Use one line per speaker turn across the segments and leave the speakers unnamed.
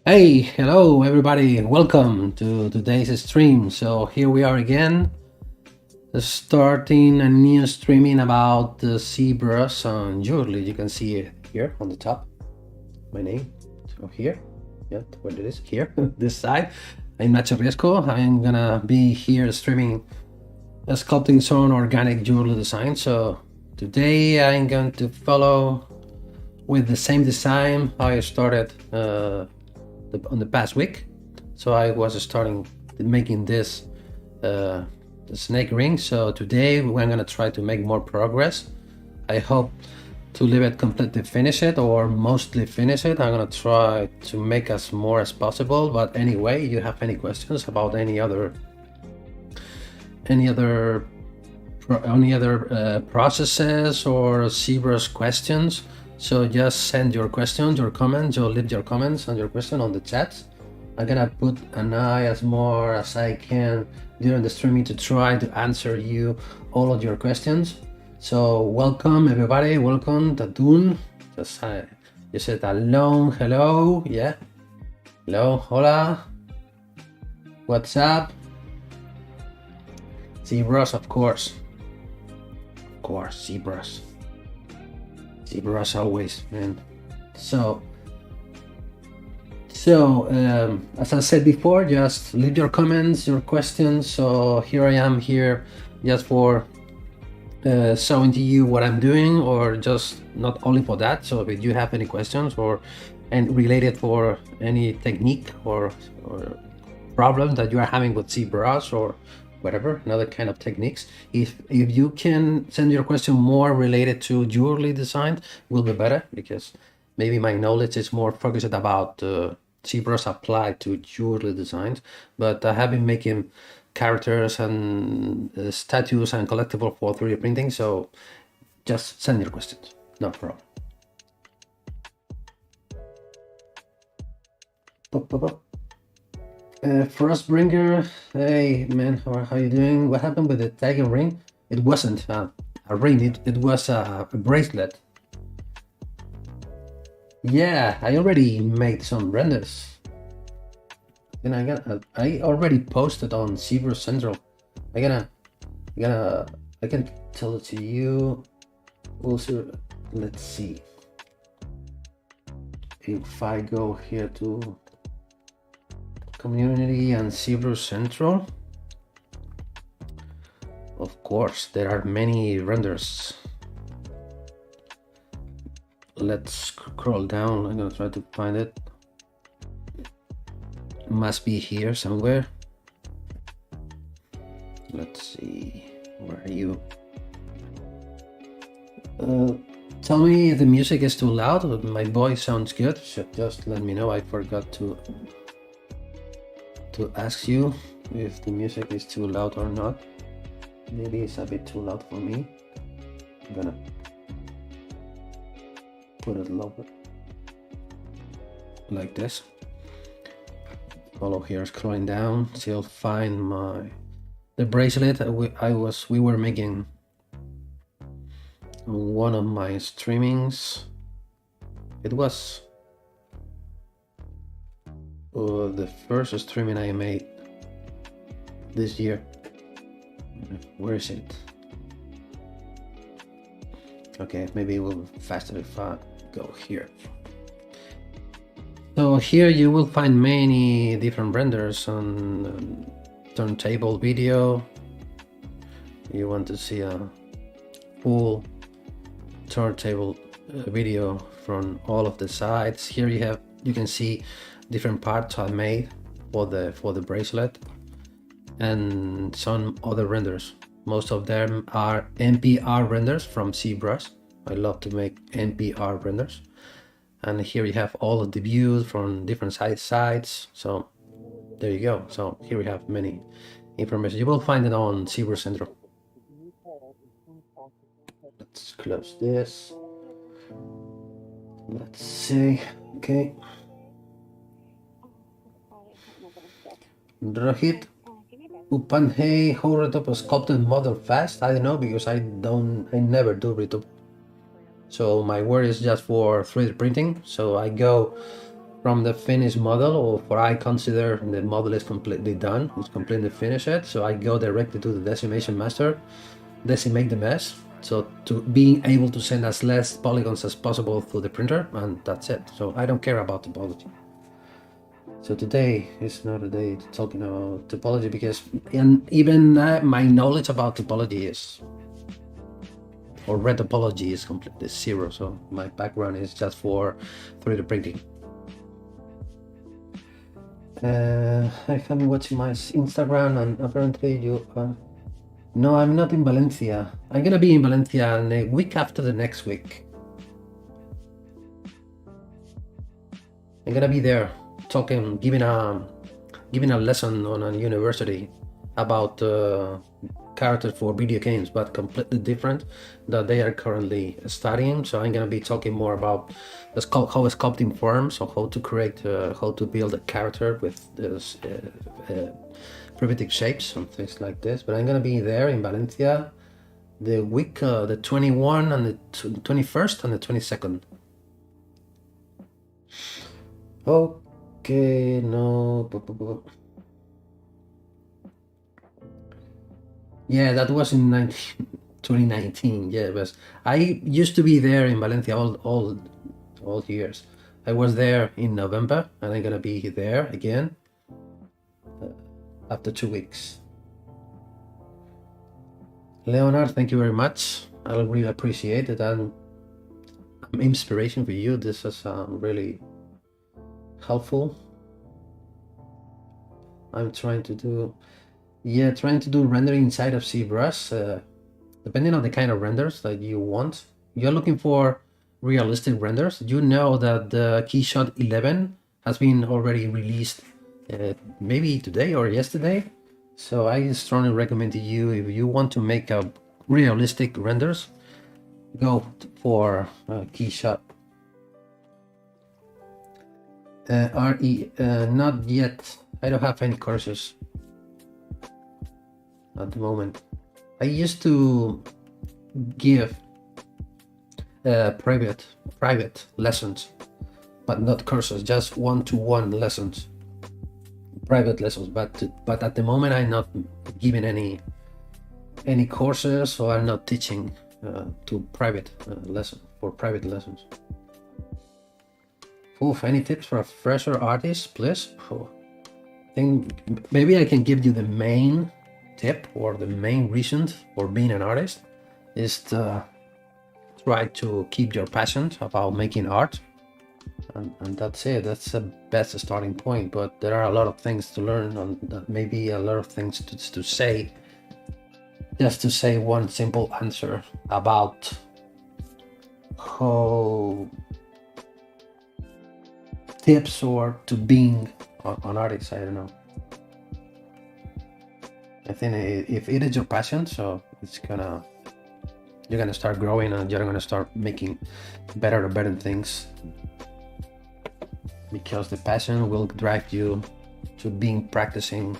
Hey, hello everybody, welcome to today's stream. So here we are again, starting a new streaming about the ZBrush on Jourly. You can see it here on the top, my name. So here, yeah, where it is, here, this side. I'm Nacho Riesco. I'm gonna be here streaming a sculpting some organic Jourly design. So today I'm going to follow with the same design I started on the past week. So I was starting making this the snake ring. So today we're gonna try to make more progress. I hope to leave it completely finish it or mostly finish it. I'm gonna try to make as more as possible. But anyway, you have any questions about any other processes or ZBrush questions, so just send your questions, your comments, or leave your comments and your question on the chat. I'm gonna put an eye as more as I can during the streaming to try to answer you all of your questions. So welcome everybody, welcome Tatun. You said hello, yeah. Hello, hola. What's up? ZBrush, of course. Of course, ZBrush. ZBrush always, man. So as I said before, just leave your comments, your questions. So here I am here just for showing to you what I'm doing, or just not only for that. So if you have any questions and related for any technique or problem that you are having with ZBrush or whatever, another kind of techniques, if you can send your question more related to Jourly design, will be better, because maybe my knowledge is more focused about ZBrush applied to Jourly designs. But I have been making characters and statues and collectible for 3D printing, so just send your questions, no problem. Frostbringer, hey man, how you doing? What happened with the tagging ring? It wasn't a ring, it was a bracelet. Yeah, I already made some renders, and I already posted on ZBrush Central. I can tell it to you. Also, let's see if I go here to community and ZBrush Central. Of course, there are many renders. Let's scroll down. I'm gonna try to find it. Must be here somewhere. Let's see, where are you? Tell me if the music is too loud. My voice sounds good, so just let me know. I forgot to ask you if the music is too loud or not. Maybe it's a bit too loud for me. I'm gonna put it lower, like this. Follow here, scrolling down till find the bracelet we were making one of my streamings. It was the first streaming I made this year. Where is it? Okay, maybe it will be faster if I go here. So here you will find many different renders on turntable video. You want to see a full turntable video from all of the sides. Here you can see different parts I made for the bracelet and some other renders. Most of them are NPR renders from ZBrush. I love to make NPR renders. And here you have all of the views from different sides. So there you go. So here we have many information. You will find it on ZBrush Central. Let's close this. Let's see. Okay. Rohit Upanhe, how retop a sculpted model fast? I don't know, because I never do retop. So my work is just for 3D printing. So I go from the finished model, or what I consider the model is completely done, it's completely finished. So I go directly to the decimation master, decimate the mesh, so to being able to send as less polygons as possible through the printer, and that's it. So I don't care about topology. So today is not a day talking about topology, because even my knowledge about topology is, or red topology, is completely zero. So my background is just for 3D printing. I have been watching my Instagram, and apparently you no, I'm not in Valencia. I'm gonna be in Valencia the week after the next week. I'm gonna be there talking, giving a lesson on a university about characters for video games, but completely different that they are currently studying. So I'm gonna be talking more about how sculpting forms, or how to create, how to build a character with this primitive shapes and things like this. But I'm gonna be there in Valencia the week, the 21 and the 21st and the 22nd. Okay, no. Yeah, that was in 2019. Yeah, but I used to be there in Valencia all years. I was there in November, and I'm gonna be there again after 2 weeks. Leonard, thank you very much. I really appreciate it, and I'm inspiration for you. This is really helpful. I'm trying to do rendering inside of ZBrush, depending on the kind of renders that you want. You're looking for realistic renders. You know that the Keyshot 11 has been already released maybe today or yesterday. So I strongly recommend to you, if you want to make a realistic renders, go for Keyshot. RE, not yet. I don't have any courses at the moment. I used to give private lessons, but not courses, just one-to-one lessons, private lessons. But at the moment I'm not giving any courses, so I'm not teaching to private lessons. Oof, any tips for a fresher artist, please? I think maybe I can give you the main tip, or the main reason for being an artist is to try to keep your passion about making art, and that's it. That's the best starting point. But there are a lot of things to learn, and maybe a lot of things to say. Just to say one simple answer about how tips or to being an artist, I don't know. I think if it is your passion, so you're gonna start growing, and you're gonna start making better and better things, because the passion will drive you to being practicing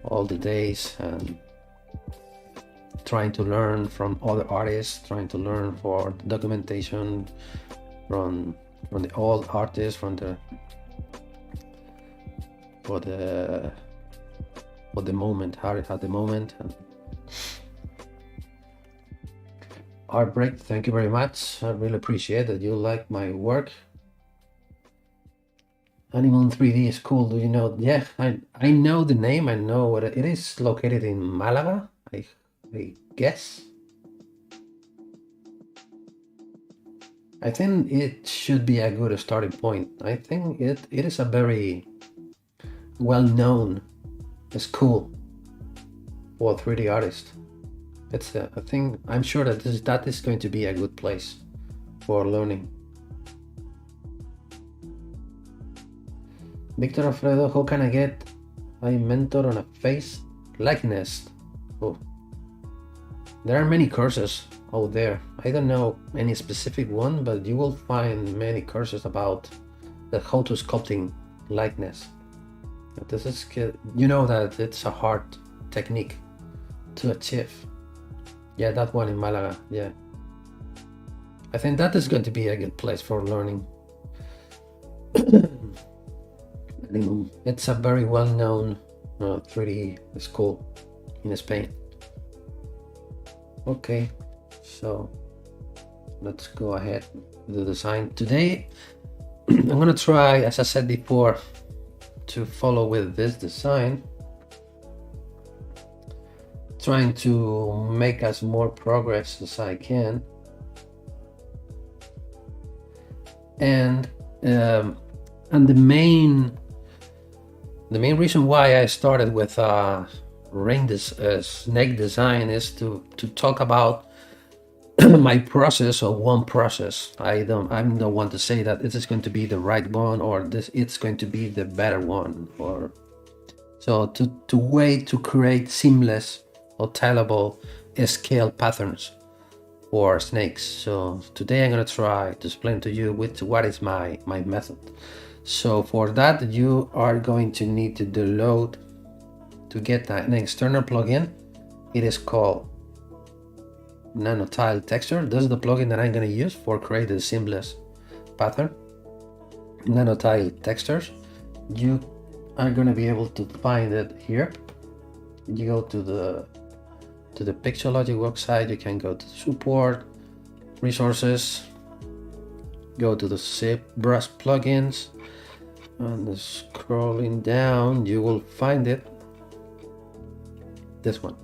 all the days and trying to learn from other artists, trying to learn for documentation from the old artists, for the moment, at the moment. Art Break, thank you very much. I really appreciate that you like my work. Animal in 3D is cool. Do you know? Yeah, I know the name. I know what it is. Located in Malaga, I guess. I think it should be a good starting point. I think it is a very well-known school for 3D artists. It's I think, I'm sure that that is going to be a good place for learning. Victor Alfredo, how can I get a mentor on a face likeness? Oh, there are many courses out there. I don't know any specific one, but you will find many courses about how to sculpting likeness. This is, you know, that it's a hard technique to achieve. Yeah, that one in Malaga. Yeah, I think that is going to be a good place for learning. It's a very well-known 3D school in Spain. Okay, so let's go ahead with the design. Today I'm gonna try, as I said before, to follow with this design, trying to make as more progress as I can. And the main reason why I started with snake design is to talk about my process, or one process. I'm the one to say that this is going to be the right one, or it's going to be the better one, or so to way to create seamless or tileable scale patterns for snakes. So today I'm going to try to explain to you what is my method. So for that, you are going to need to download, to get an external plugin. It is called NanoTile texture. This is the plugin that I'm going to use for creating the seamless pattern. NanoTile textures. You are going to be able to find it here. You go to the Topology website. You can go to support, resources, go to the ZBrush plugins, and scrolling down you will find it, this one,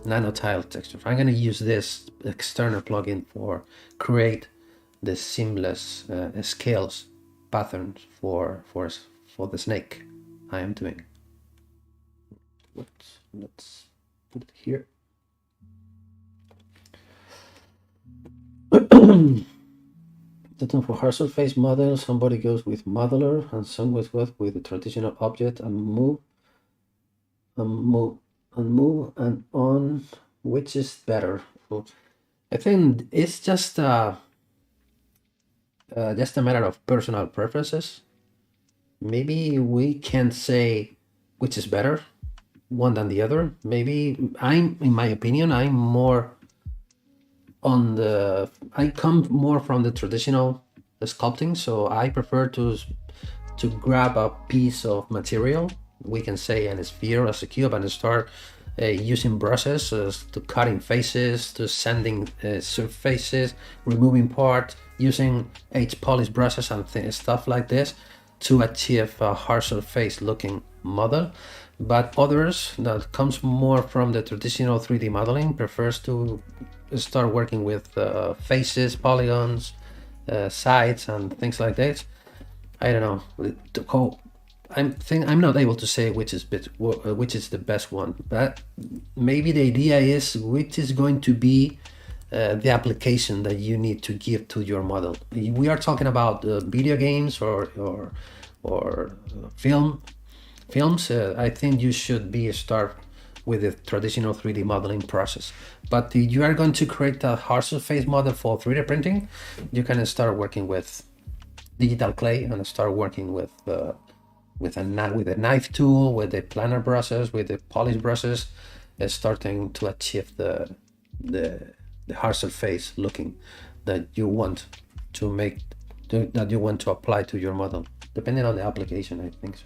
NanoTile texture. I'm going to use this external plugin for create the seamless scales patterns for the snake I am doing. Let's put it here. For hard surface model, somebody goes with modeler and some goes with the traditional object, and move and on, which is better. So I think it's just a matter of personal preferences. Maybe we can't say which is better, one than the other. Maybe in my opinion, I'm more on I come more from the traditional sculpting, so I prefer to grab a piece of material, we can say a sphere as a cube, and start using brushes to cutting faces, to sanding surfaces, removing parts, using H-polish brushes and stuff like this to achieve a hard surface looking model. But others that comes more from the traditional 3D modeling prefers to start working with faces, polygons, sides, and things like that. I don't know. I'm not able to say which is the best one, but maybe the idea is which is going to be the application that you need to give to your model. We are talking about video games or films. I think you should start with the traditional 3D modeling process. But if you are going to create a hard surface model for 3D printing, you can start working with digital clay and start working with a knife tool, with the planar brushes, with the polish brushes, starting to achieve the hard surface looking that you want to make, that you want to apply to your model, depending on the application, I think so.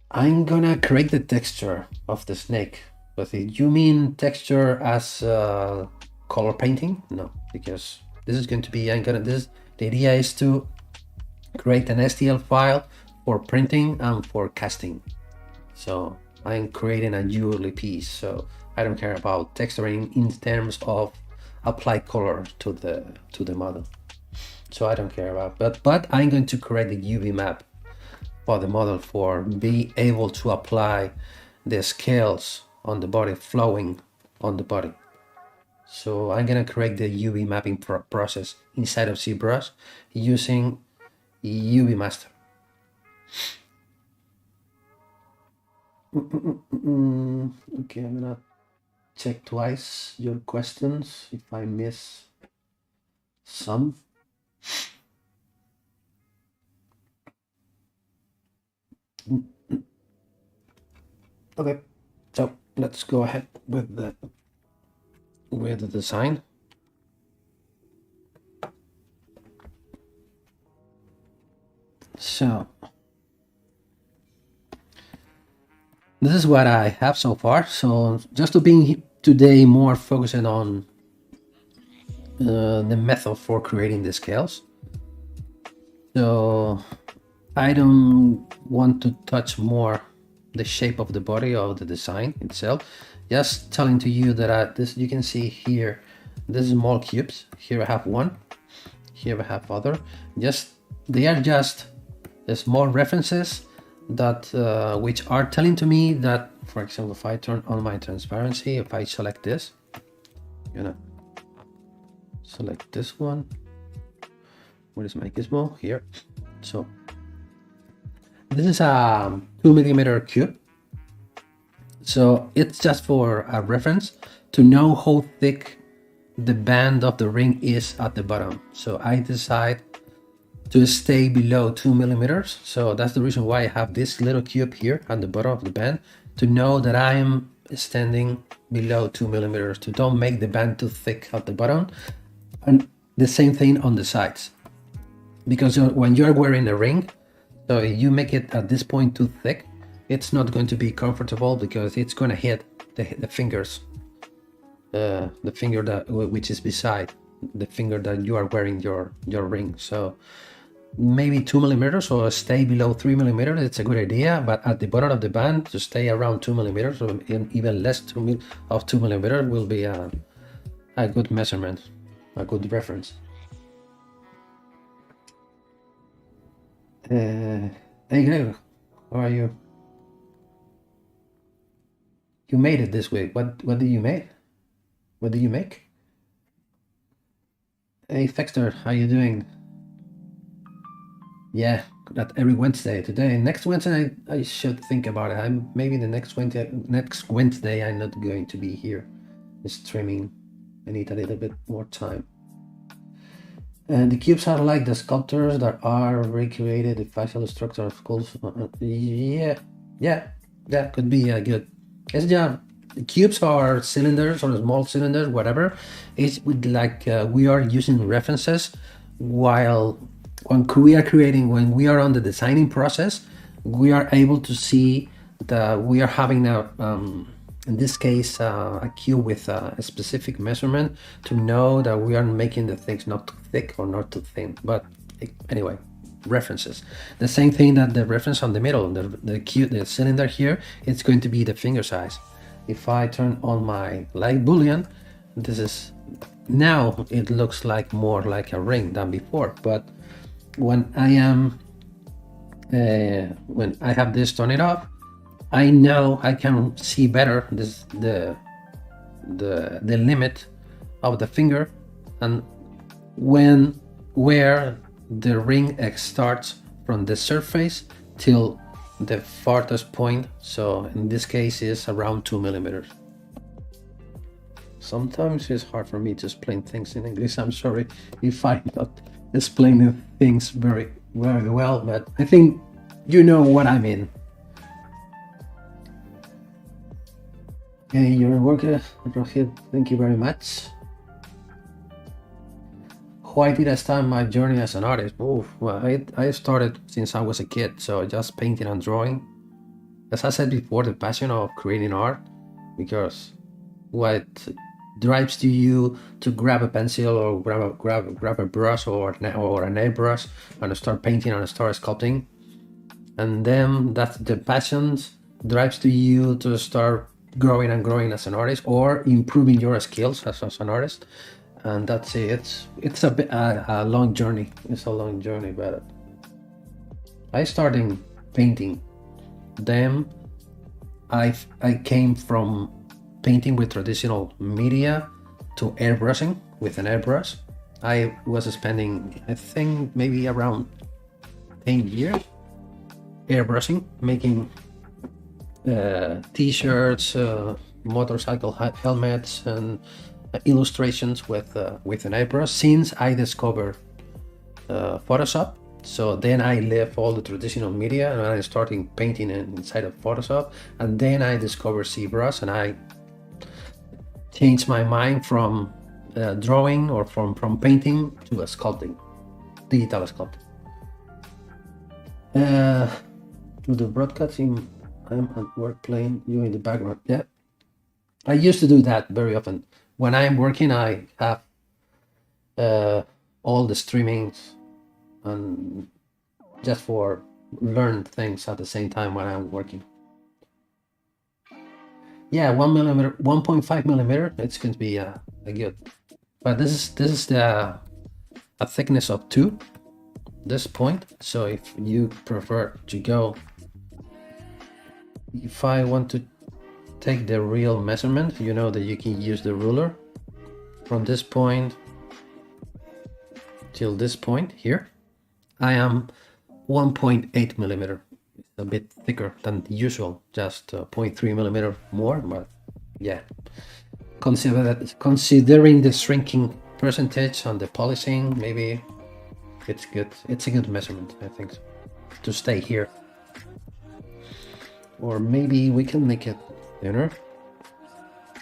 I'm gonna create the texture of the snake. But if you mean texture as color painting, no, because this is going to be, the idea is to create an STL file for printing and for casting. So I'm creating a URL piece, so I don't care about texturing in terms of apply color to the model. So I don't care about, but I'm going to create the UV map for the model for be able to apply the scales on the body, flowing on the body. So I'm gonna create the UV mapping process inside of ZBrush using UV master. Okay, I'm gonna check twice your questions if I miss some. Okay, so let's go ahead with the design. So this is what I have so far. So just to be today more focusing on the method for creating the scales. So I don't want to touch more the shape of the body of the design itself. Just telling to you that this, you can see here, this small cubes. Here I have one. Here I have other. Just they are just small references that which are telling to me that, for example, if I turn on my transparency, if I select this, you know, select this one. Where is my gizmo? Here. So this is a 2mm cube. So it's just for a reference to know how thick the band of the ring is at the bottom. So I decide to stay below 2mm. So that's the reason why I have this little cube here at the bottom of the band, to know that I am standing below 2mm, to don't make the band too thick at the bottom. And the same thing on the sides, because when you're wearing a ring, so if you make it at this point too thick, it's not going to be comfortable, because it's going to hit the fingers, the finger that which is beside the finger that you are wearing your ring. So maybe 2mm, or stay below 3mm. It's a good idea, but at the bottom of the band to stay around 2mm, or even less of 2mm will be a good measurement, a good reference. Hey Greg, how are you? You made it this week. What did you make? What did you make? Hey Fexter, how you doing? Yeah, that every Wednesday. Today, next Wednesday, I should think about it. Maybe the next Wednesday I'm not going to be here streaming. I need a little bit more time. And the cubes are like the sculptures that are recreated the facial structure of skulls. Yeah, that could be good. It's just the cubes are cylinders or small cylinders, whatever. It's with like we are using references while when we are on the designing process, we are able to see that we are having a in this case a cube with a specific measurement to know that we are making the things not too thick or not too thin. But anyway, references. The same thing that the reference on the middle, the cube, the cylinder here, it's going to be the finger size. If I turn on my light Boolean, this is now it looks like more like a ring than before. But when I am when I have this turned off, I know I can see better the limit of the finger and where the ring starts from the surface till the farthest point. So in this case is around 2mm. Sometimes it's hard for me to explain things in English. I'm sorry if I'm not explaining things very well, but I think you know what I mean. Okay, your work, Rohit, thank you very much. Why did I start my journey as an artist? Well, I started since I was a kid, so just painting and drawing. As I said before, the passion of creating art, because what drives to you to grab a pencil or grab a brush or an airbrush and start painting and start sculpting, and then that's the passion drives to you to start growing and growing as an artist or improving your skills as an artist. And that's it. It's a long journey. It's a long journey, but I started painting. Then I came from painting with traditional media to airbrushing with an airbrush. I was spending, I think, maybe around 10 years airbrushing, making t-shirts, motorcycle helmets, and illustrations with an airbrush since I discovered Photoshop. So then I left all the traditional media and I started painting inside of Photoshop, and then I discovered ZBrush and I changed my mind from drawing or from painting to sculpting, digital sculpting. To the broadcasting, I'm at work playing you in the background. Yeah, I used to do that very often. When I'm working, I have all the streamings and just for learn things at the same time when I'm working. Yeah, 1 millimeter, 1.5 millimeter. It's going to be a good. But this is the a thickness of 2. This point. So if you prefer to go, if I want to take the real measurement, you know that you can use the ruler from this point till this point here. I am 1.8 millimeter. It's a bit thicker than usual, just 0.3 millimeter more, but yeah. Considering the shrinking percentage on the polishing, maybe it's good. It's a good measurement, I think, to stay here. Or maybe we can make it thinner.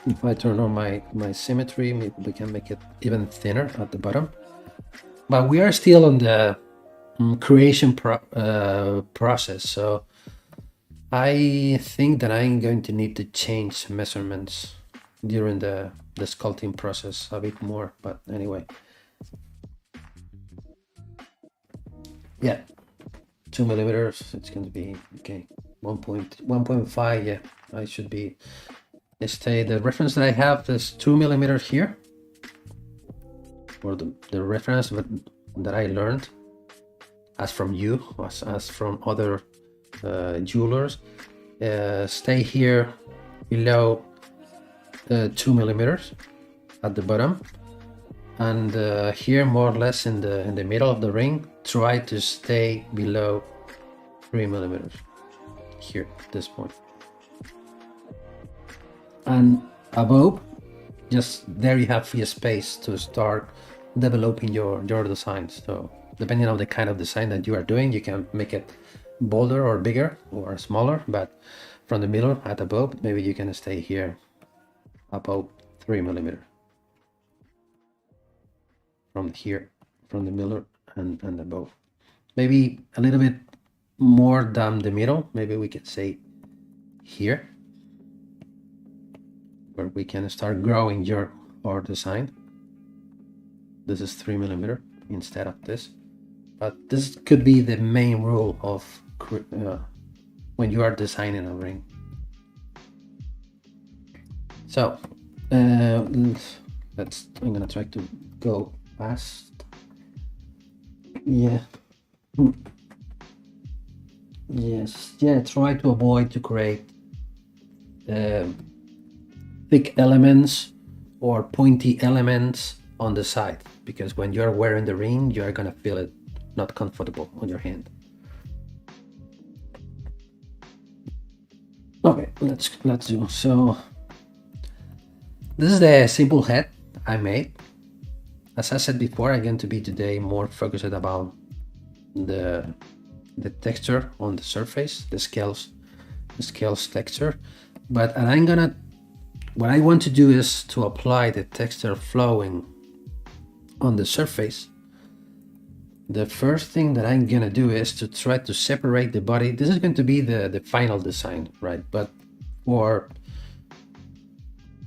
If I turn on my symmetry, maybe we can make it even thinner at the bottom. But we are still on the creation process, so I think that I'm going to need to change measurements during the sculpting process a bit more, but anyway. Yeah, 2 millimeters, it's going to be okay. 1.5, yeah, I should be stay. The reference that I have is 2 millimeters here, or the reference that I learned as from you, as from other jewelers. Stay here below 2 millimeters at the bottom, and here more or less in the middle of the ring, try to stay below 3 millimeters here at this point. And above, just there you have free space to start developing your design. So depending on the kind of design that you are doing, you can make it bolder or bigger or smaller, but from the middle at above, maybe you can stay here about 3 millimeters from here, from the middle and above. Maybe a little bit more than the middle, maybe we could say here, where we can start growing our design. This is 3 millimeters instead of this, but this could be the main rule of when you are designing a ring. So I'm gonna try to go fast. Yeah. Yes, yeah, try to avoid to create thick elements or pointy elements on the side, because when you're wearing the ring, you're gonna feel it not comfortable on your hand. Okay, let's do. So this is the simple head I made. As I said before, I'm going to be today more focused about the texture on the surface, the scales texture. But what I want to do is to apply the texture flowing on the surface. The first thing that I'm gonna do is to try to separate the body. This is going to be the final design, right? But for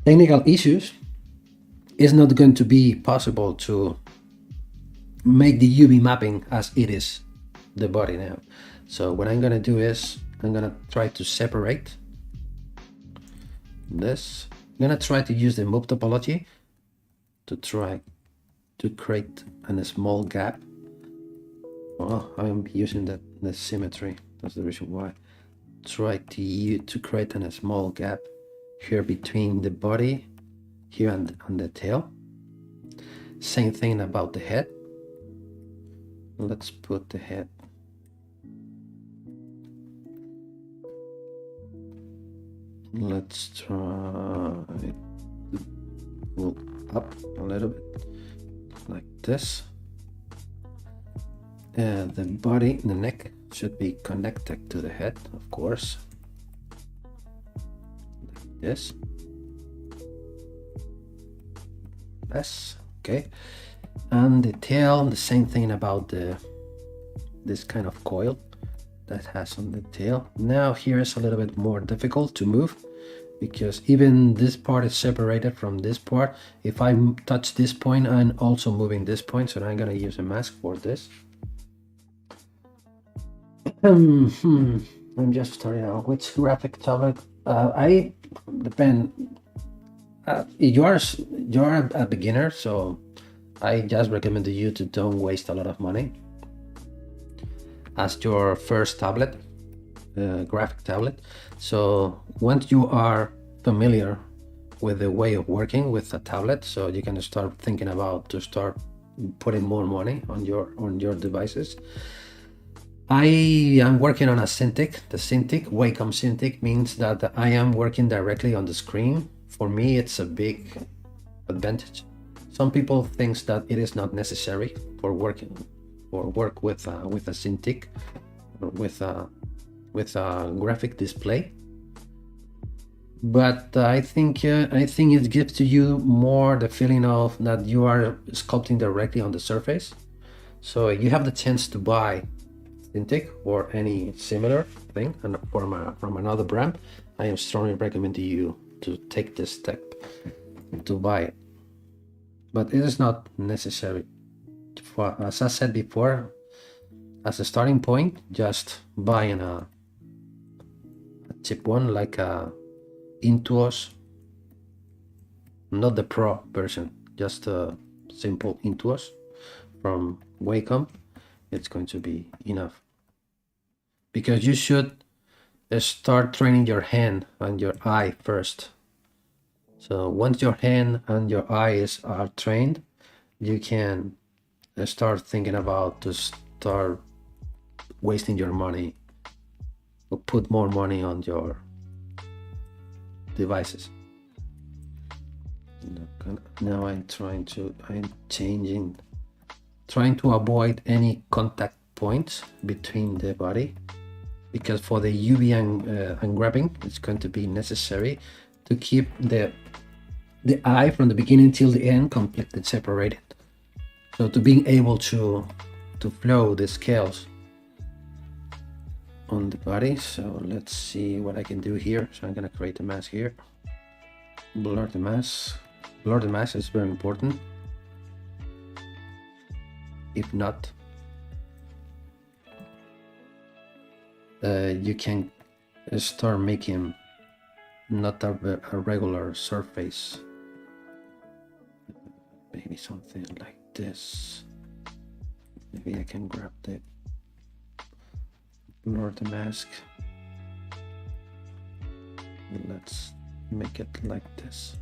technical issues, it's not going to be possible to make the UV mapping as it is the body now. So what I'm gonna do is I'm gonna try to separate this. I'm gonna try to use the move topology to try to create a small gap. Oh, I'm using the symmetry. That's the reason why. Try to create a small gap here between the body here and the tail. Same thing about the head. Let's put the head. Let's try to pull up a little bit like this. The body, the neck should be connected to the head, of course, like this. Yes, okay. And the tail, the same thing about this kind of coil. that has some detail. Now here is a little bit more difficult to move because even this part is separated from this part. If I touch this point, I'm also moving this point, so I'm gonna use a mask for this. I'm just starting out which graphic tablet. I depend. You're a beginner, so I just recommend you to don't waste a lot of money as your first tablet, graphic tablet. So once you are familiar with the way of working with a tablet, so you can start thinking about to start putting more money on your devices. I am working on a Cintiq. The Cintiq, Wacom Cintiq, means that I am working directly on the screen. For me, it's a big advantage. Some people think that it is not necessary for working or work with a Cintiq or with a graphic display. But I think it gives to you more the feeling of that you are sculpting directly on the surface. So you have the chance to buy Cintiq or any similar thing and from another brand. I am strongly recommending you to take this step to buy it, but it is not necessary. As I said before, as a starting point, just buying a cheap one like a Intuos, not the Pro version, just a simple Intuos from Wacom. It's going to be enough, because you should start training your hand and your eye first. So once your hand and your eyes are trained, you can start thinking about to start wasting your money or put more money on your devices. Now I'm trying to avoid any contact points between the body, because for the UV ungrabbing, it's going to be necessary to keep the eye from the beginning till the end completely separated. So to being able to flow the scales on the body. So let's see what I can do here. So I'm gonna create a mask here. Blur the mask. Blur the mask is very important. If not, you can start making not a regular surface. Maybe something like this. Maybe I can grab the blur the mask. Let's make it like this.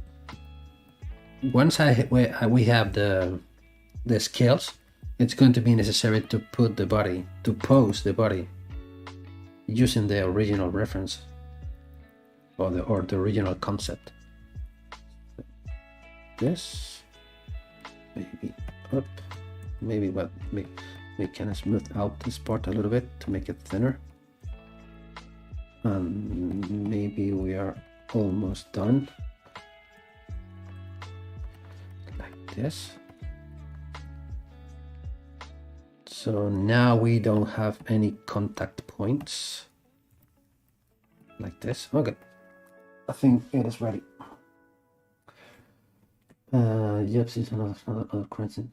Once we have the scales, it's going to be necessary to put the body, to pose the body using the original reference or the original concept. This maybe up, maybe what we can smooth out this part a little bit to make it thinner, and maybe we are almost done like this. So now we don't have any contact points like this. Okay, I think it is ready. Jobs is another currency.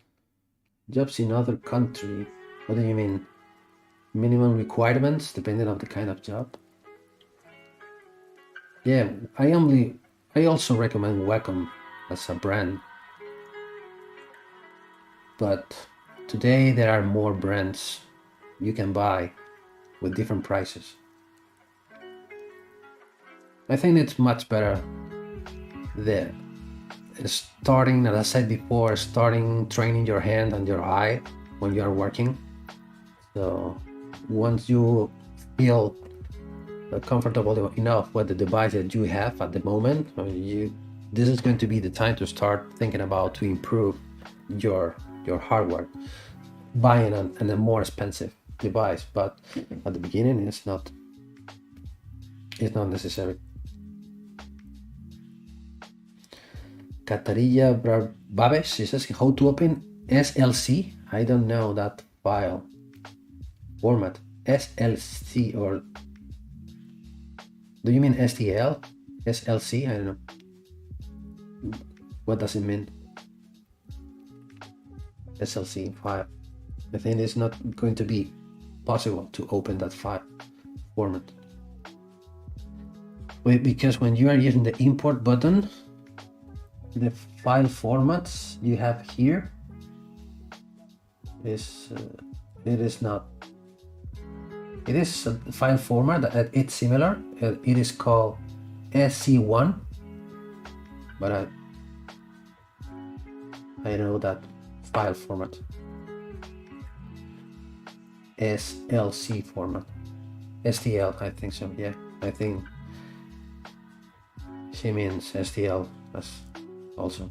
Jobs in other country. What do you mean? Minimum requirements depending on the kind of job. Yeah, I also recommend Wacom as a brand, but today there are more brands you can buy with different prices. I think it's much better there. Starting, as I said before, starting training your hand and your eye when you are working. So once you feel comfortable enough with the device that you have at the moment, this is going to be the time to start thinking about to improve your hardware, buying a more expensive device. But at the beginning, it's not necessary. Katarilla Babes, she says, how to open SLC? I don't know that file format. SLC, or do you mean STL? SLC? I don't know. What does it mean? SLC file. I think it's not going to be possible to open that file format. Because when you are using the import button, the file formats you have here is it is not. It is a file format that it's similar. It is called SC1, but I know that file format. SLC format. STL, I think so. Yeah, I think she means STL as also.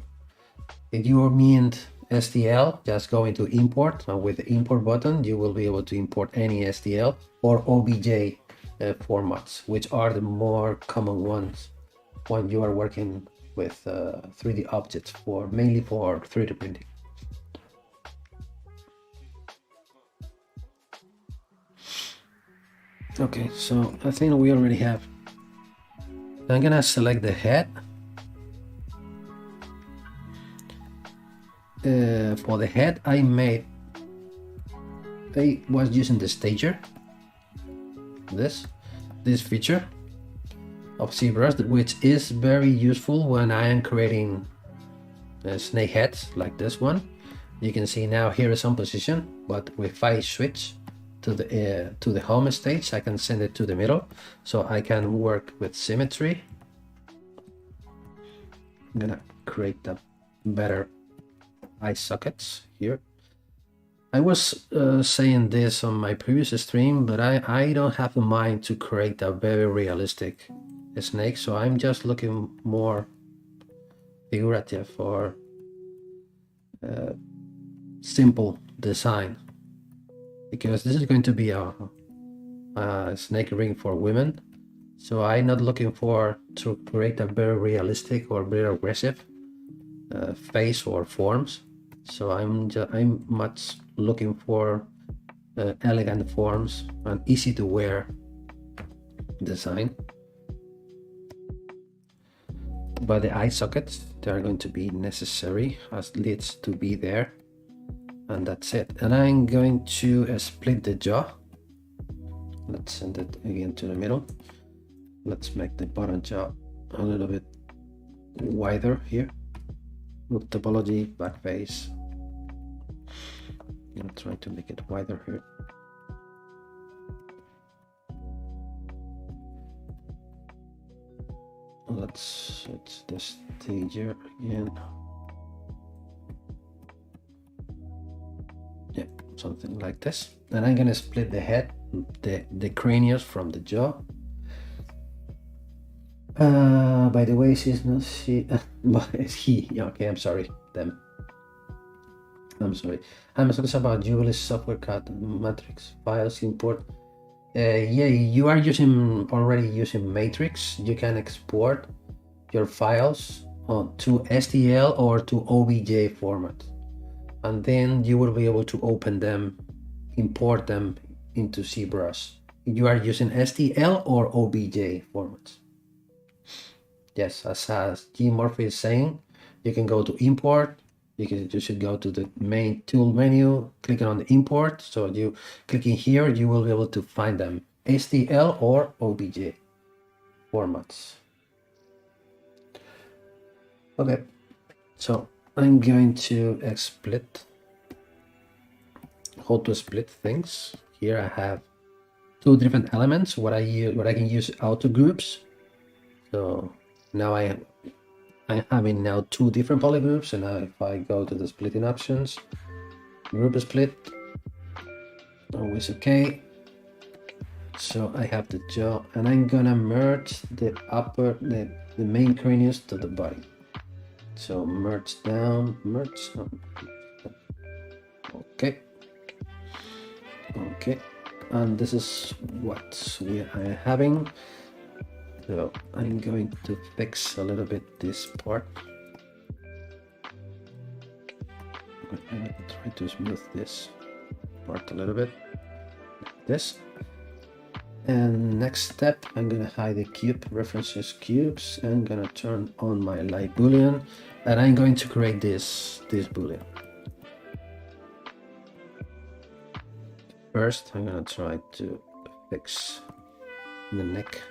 If you mean STL, just go into import, and with the import button you will be able to import any STL or OBJ formats, which are the more common ones when you are working with 3D objects, mainly for 3D printing. Okay, so I think we already have. I'm gonna select the head. For the head, I was using the stager, this feature of ZBrush, which is very useful when I am creating snake heads like this one. You can see now here is on position, but if I switch to the home stage, I can send it to the middle, so I can work with symmetry. I'm gonna create the better eye sockets here. I was saying this on my previous stream, but I don't have in mind to create a very realistic snake, so I'm just looking more figurative or simple design, because this is going to be a snake ring for women, so I'm not looking to create a very realistic or very aggressive face or forms. So I'm much looking for elegant forms and easy to wear design. But the eye sockets, they are going to be necessary as lids to be there, and that's it. And I'm going to split the jaw. Let's send it again to the middle. Let's make the bottom jaw a little bit wider here. With topology, back face. I'm trying to make it wider here. Let's switch the stager again. Yeah, something like this. And I'm gonna split the head, the cranius from the jaw. By the way, she's not she, but it's he. Yeah, okay, I'm sorry. Them. I'm sorry. I'm talking about Jubilee software cut matrix files import. Yeah, you are already using matrix. You can export your files to STL or to OBJ format, and then you will be able to open them, import them into ZBrush. You are using STL or OBJ formats. Yes, as G Murphy is saying, you can go to import. You should go to the main tool menu, clicking on the import. So you clicking here, you will be able to find them, STL or OBJ formats. Okay, so I'm going to split. How to split things. Here I have two different elements. What I can use auto groups. So now I'm having now two different polygroups, and now if I go to the splitting options, group split, always okay. So I have the jaw, and I'm gonna merge the main cranius to the body. So merge down, merge up. Okay. Okay, and this is what we are having. So I'm going to fix a little bit this part. I'm going to try to smooth this part a little bit, like this. And next step, I'm gonna hide the cube references cubes and gonna turn on my light Boolean, and I'm going to create this Boolean. First, I'm gonna try to fix the neck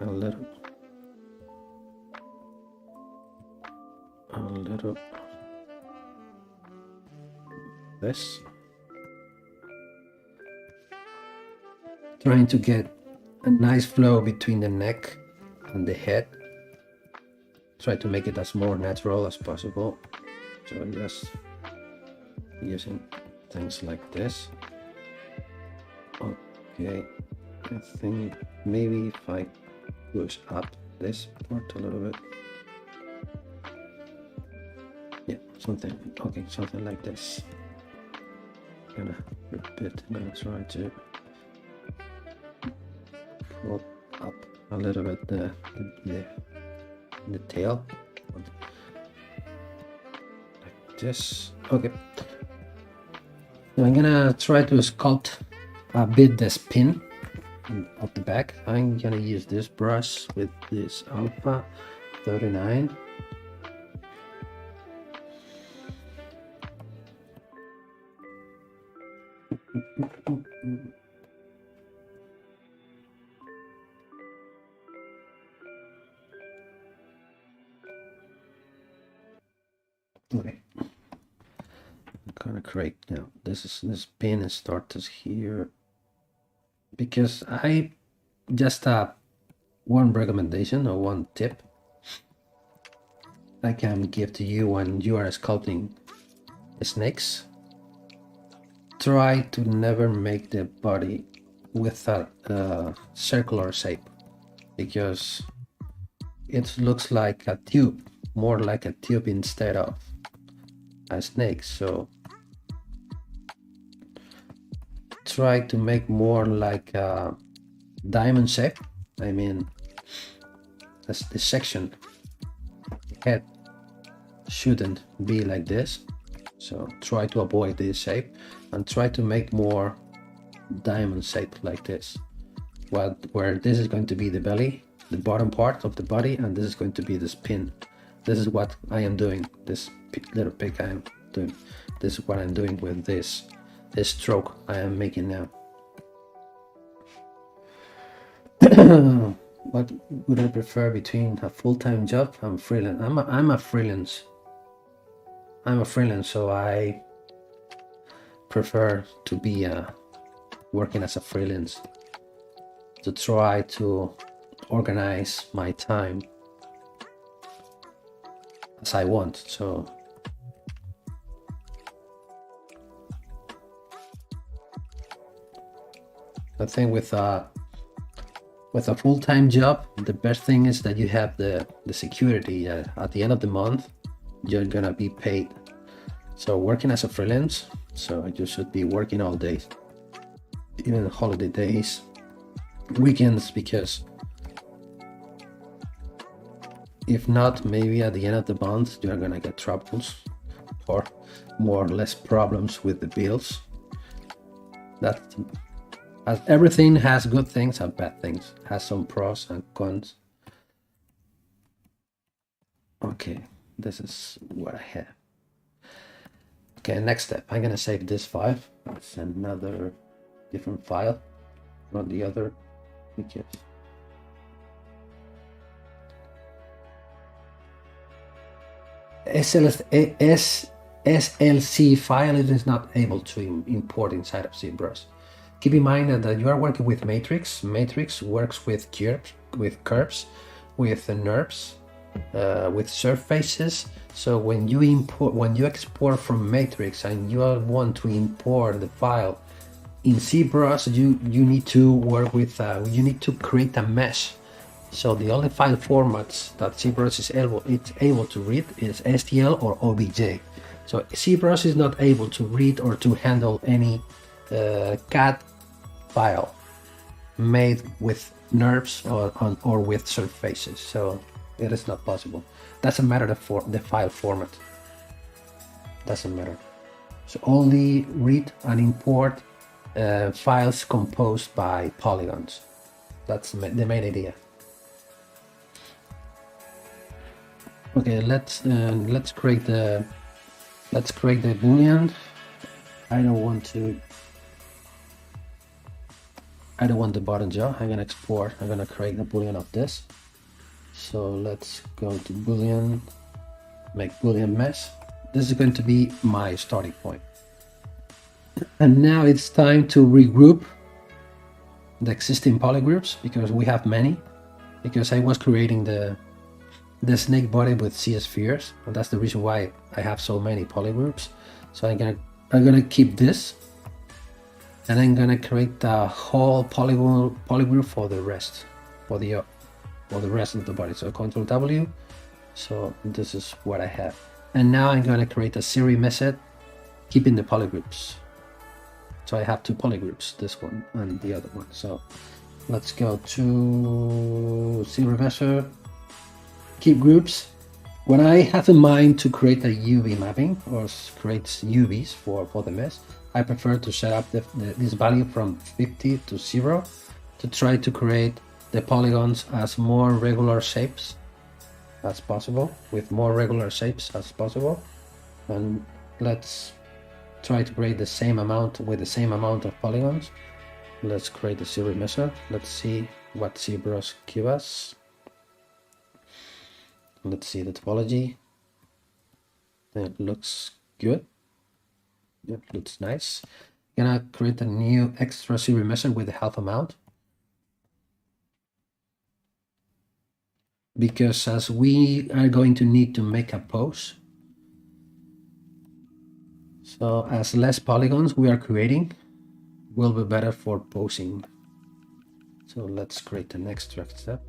a little. This. Trying to get a nice flow between the neck and the head. Try to make it as more natural as possible. So just using things like this. Okay, I think maybe if I push up this part a little bit. Yeah, something like this. Gonna repeat, gonna try to pull up a little bit the tail like this. Okay, so I'm gonna try to sculpt a bit the spin of the back. I'm gonna use this brush with this alpha 39. Okay, I'm gonna create now. This pin starts here because I just one recommendation or one tip I can give to you when you are sculpting snakes. Try to never make the body with a circular shape, because it looks like a tube, more like a tube instead of a snake. So try to make more like a diamond shape. I mean, as the section head shouldn't be like this. So try to avoid this shape and try to make more diamond shape like this. Where this is going to be the belly, the bottom part of the body, and this is going to be the spin. This is what I am doing. This little pig I am doing. This is what I'm doing with this stroke I am making now. What would I prefer between a full-time job and freelance? I'm a freelance. I'm a freelance, so I prefer to be working as a freelance, to try to organize my time as I want. So I think with a full-time job, the best thing is that you have the security. At the end of the month, you're gonna be paid. So working as a freelance, so you should be working all days, even holiday days, weekends, because if not, maybe at the end of the month you're gonna get troubles or more or less problems with the bills. That, as everything has good things and bad things, has some pros and cons. Okay, this is what I have. Okay, next step, I'm gonna save this file. It's another different file, not the other, because SLC file it is not able to import inside of ZBrush. Keep in mind that you are working with matrix. Matrix works with curves, with NURBS, with surfaces. So when you export from matrix and you want to import the file in ZBrush, you need to work with you need to create a mesh. So the only file formats that ZBrush is able to read is STL or OBJ. So ZBrush is not able to read or to handle any CAD file made with NURBS or with surfaces. So it is not possible. Doesn't matter the file format. Doesn't matter. So only read and import files composed by polygons. That's the main idea. Okay, let's create the Boolean. I don't want the button jaw. I'm gonna export. I'm gonna create a Boolean of this. So let's go to Boolean, make Boolean mesh. This is going to be my starting point. And now it's time to regroup the existing polygroups, because we have many, because I was creating the snake body with C spheres, and that's the reason why I have so many polygroups. So I'm gonna keep this, and I'm gonna create a whole polygroup for the rest, for the rest of the body. So Control W. So this is what I have. And now I'm gonna create a ZRemeshing, keeping the polygroups. So I have two polygroups, this one and the other one. So let's go to ZRemeshing, keep groups. When I have in mind to create a UV mapping or create UVs for the mesh, I prefer to set up this value from 50 to 0 to try to create the polygons as more regular shapes as possible, with more regular shapes as possible. And let's try to create the same amount with the same amount of polygons. Let's create a ZRemeshing. Let's see what ZBrush gives us. Let's see the topology. It looks good. It looks nice. I'm gonna create a new extra ZRemeshing with the half amount, because as we are going to need to make a pose, so as less polygons we are creating will be better for posing. So let's create an extract step.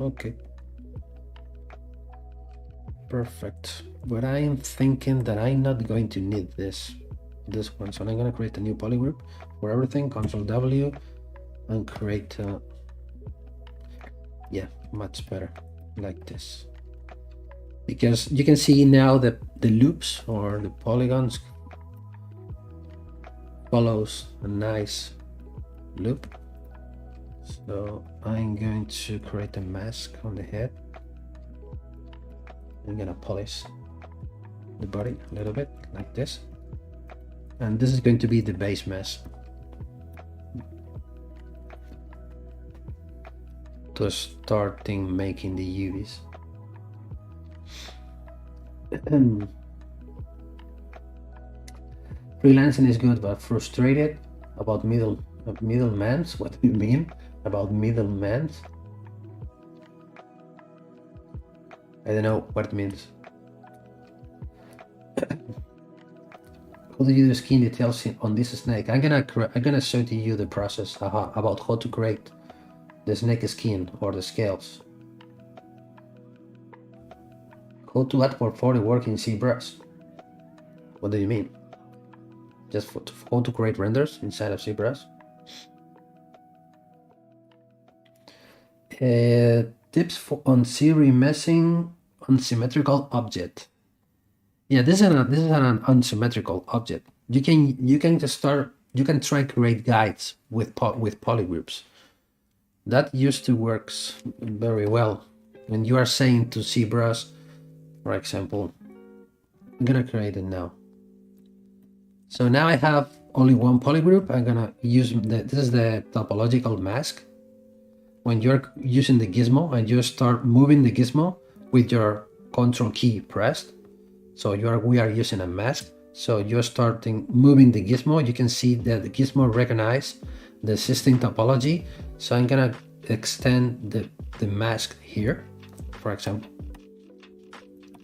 Okay, perfect. But I am thinking that I'm not going to need this one, so I'm going to create a new polygroup for everything. Control W and create yeah, much better, like this, because you can see now that the loops or the polygons follows a nice loop. So I'm going to create a mask on the head. I'm gonna polish the body a little bit like this, and this is going to be the base mesh to starting making the UVs. Freelancing is good, but frustrated about middlemans. What do you mean about middlemans? I don't know what it means. How do you do skin details on this snake? I'm gonna show to you the process about how to create the snake skin or the scales. How to add portfolio work in ZBrush. What do you mean? Just how to create renders inside of ZBrush? Tips on ZRemeshing unsymmetrical object. Yeah, this is an unsymmetrical object. You can try create guides with polygroups. That used to works very well when you are saying to ZBrush, for example. I'm gonna create it now. So now I have only one polygroup. I'm gonna use this is the topological mask. When you're using the gizmo and you start moving the gizmo with your control key pressed, so we are using a mask. So you're starting moving the gizmo. You can see that the gizmo recognize the existing topology. So I'm gonna extend the mask here, for example,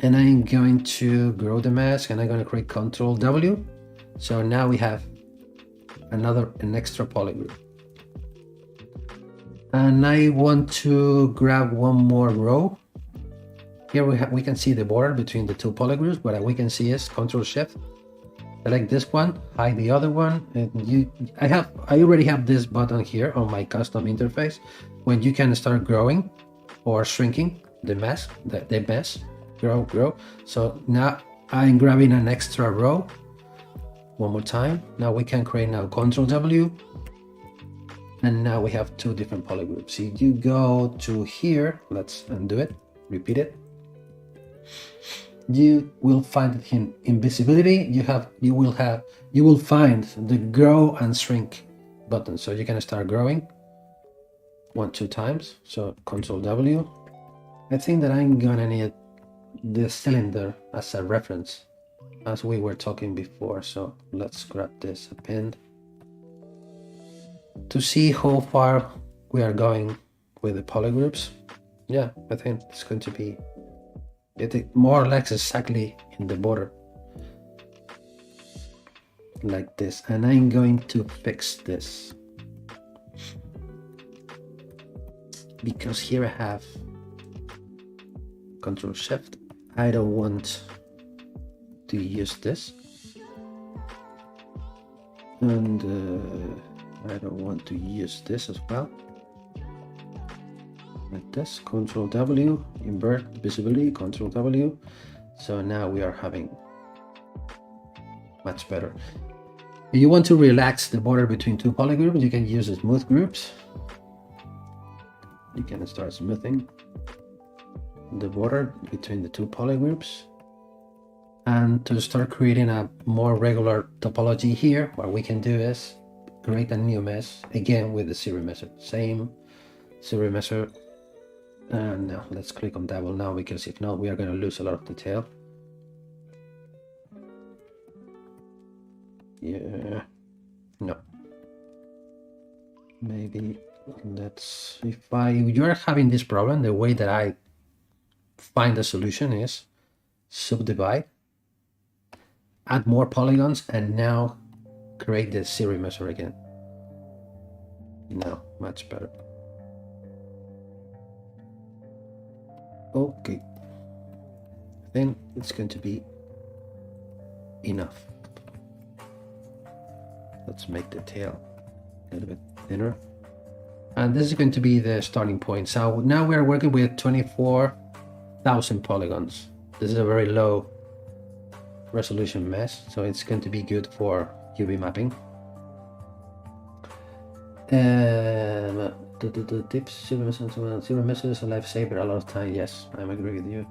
and I'm going to grow the mask, and I'm gonna create Control W. So now we have an extra polygroup. And I want to grab one more row. Here we can see the border between the two polygroups. What we can see is Control Shift, select this one, hide the other one, and I already have this button here on my custom interface when you can start growing or shrinking the mesh, the mesh, grow. So now I'm grabbing an extra row. One more time. Now we can create Control W, And now we have two different polygroups. If you go to here, let's undo it, repeat it. You will find in invisibility. You will find the grow and shrink button. So you can start growing 1-2 times. So Control W. I think that I'm gonna need the cylinder as a reference, as we were talking before. So let's grab this append to see how far we are going with the polygroups. Yeah, I think it's going to be more or less exactly in the border like this. And I'm going to fix this because here I have Control Shift. I don't want to use this, and I don't want to use this as well. Like this, Control W, invert visibility, Control W. So now we are having much better. If you want to relax the border between two polygroups, you can use the smooth groups. You can start smoothing the border between the two polygroups. And to start creating a more regular topology here, what we can do is create a new mesh, again with the ZRemesher. Same ZRemesher. And now let's click on double now, because if not, we are going to lose a lot of detail. Yeah, no. Maybe let's, if you're having this problem, the way that I find the solution is subdivide, add more polygons, and now create the ZRemesher again. Now, much better. Okay, then it's going to be enough. Let's make the tail a little bit thinner. And this is going to be the starting point. So now we are working with 24,000 polygons. This is a very low resolution mesh, so it's going to be good for UV mapping. The tips, ZRemesher is a lifesaver a lot of time. Yes, I agree with you.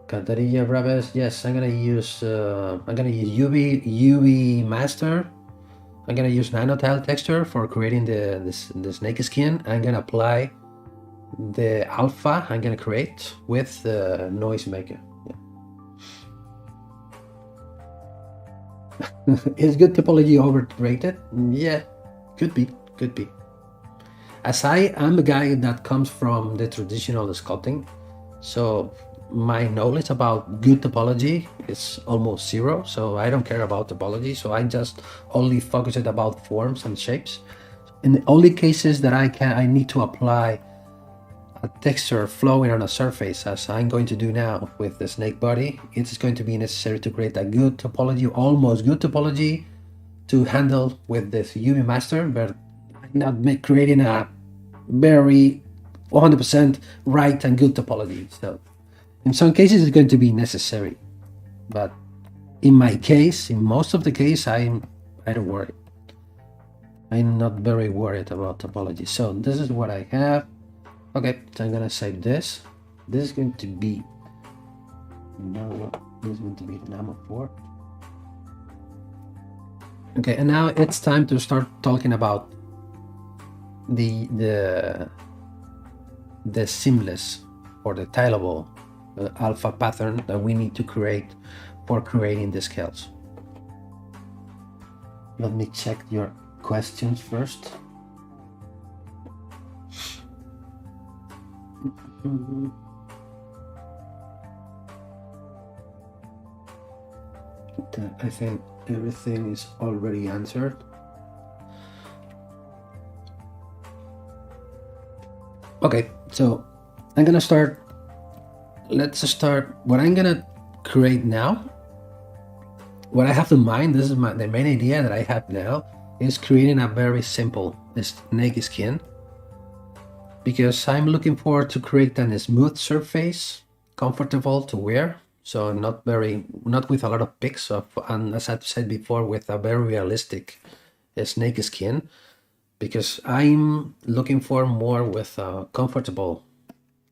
Cantarilla Braves, yes, I'm gonna use UV master. I'm gonna use NanoTile texture for creating the snake skin. I'm gonna apply the alpha I'm gonna create with the noise maker. Yeah. Is good topology overrated? Yeah, could be. As I am a guy that comes from the traditional sculpting, so my knowledge about good topology is almost zero. So I don't care about topology. So I just only focus it about forms and shapes. In the only cases that I need to apply a texture flowing on a surface, as I'm going to do now with the snake body, it's going to be necessary to create a good topology, almost good topology, to handle with this UV master, but I'm not creating a very 100% right and good topology. So in some cases it's going to be necessary, but in my case, in most of the case, I don't worry. I'm not very worried about topology. So this is what I have. Okay, so I'm gonna save this. This is going to be Nano 4. Okay, and now it's time to start talking about the seamless or the tileable alpha pattern that we need to create for creating the scales. Let me check your questions first. I think everything is already answered. Okay, so I'm gonna start. Let's start. What I'm gonna create now, what I have in mind, this is the main idea that I have now, is creating a very simple snake skin, because I'm looking forward to create a smooth surface, comfortable to wear, so not with a lot of peaks, and as I said before, with a very realistic snake skin. because I'm looking for more with a comfortable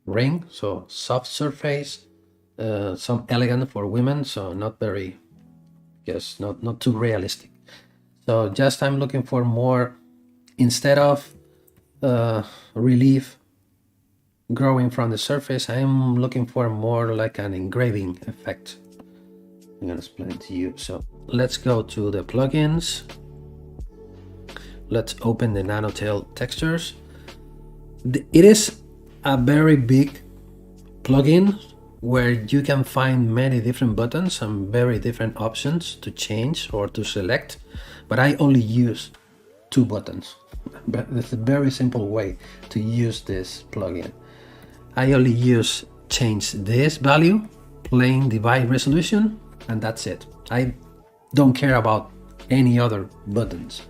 ring, so soft surface, some elegant for women, so not very, yes, not too realistic. So just I'm looking for more, instead of relief growing from the surface, I'm looking for more like an engraving effect. I'm gonna explain it to you. So let's go to the plugins. Let's open the NanoTile textures. It is a very big plugin where you can find many different buttons and very different options to change or to select, but I only use 2 buttons. But it's a very simple way to use this plugin. I only use change this value, plane divide resolution, and that's it. I don't care about any other buttons.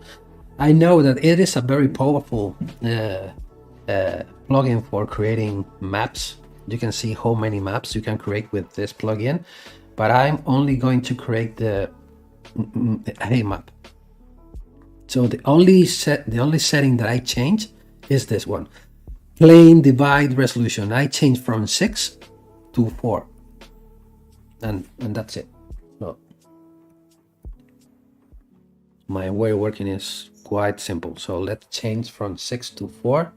I know that it is a very powerful plugin for creating maps. You can see how many maps you can create with this plugin, but I'm only going to create the a map. So the only setting that I change is this one, plane divide resolution. I change from 6 to 4, and that's it. So my way of working is quite simple. So let's change from 6 to 4,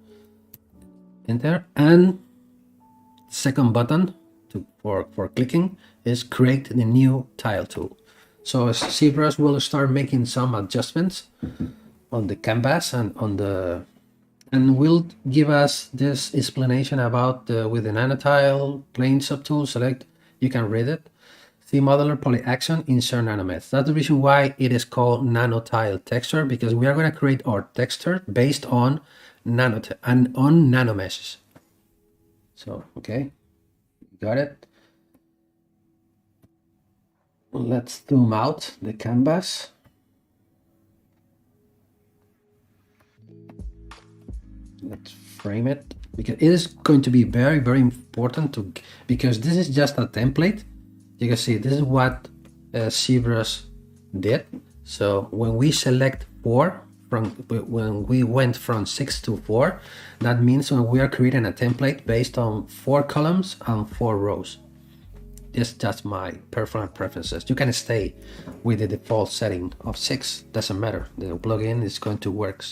enter, and second button for clicking is create the new tile tool. So ZBrush will start making some adjustments on the canvas and will give us this explanation about with the NanoTile plane subtool. Select, you can read it. See modeler polyaction, insert NanoMesh. That's the reason why it is called NanoTile texture, because we are going to create our texture based on NanoTile and on NanoMeshes. So okay, got it. Let's zoom out the canvas. Let's frame it, because it is going to be very, very important because this is just a template. You can see this is what ZBrush did. So when we select 4, when we went from 6 to 4, that means when we are creating a template based on 4 columns and 4 rows. It's just my personal preferences. You can stay with the default setting of 6, doesn't matter. The plugin is going to work.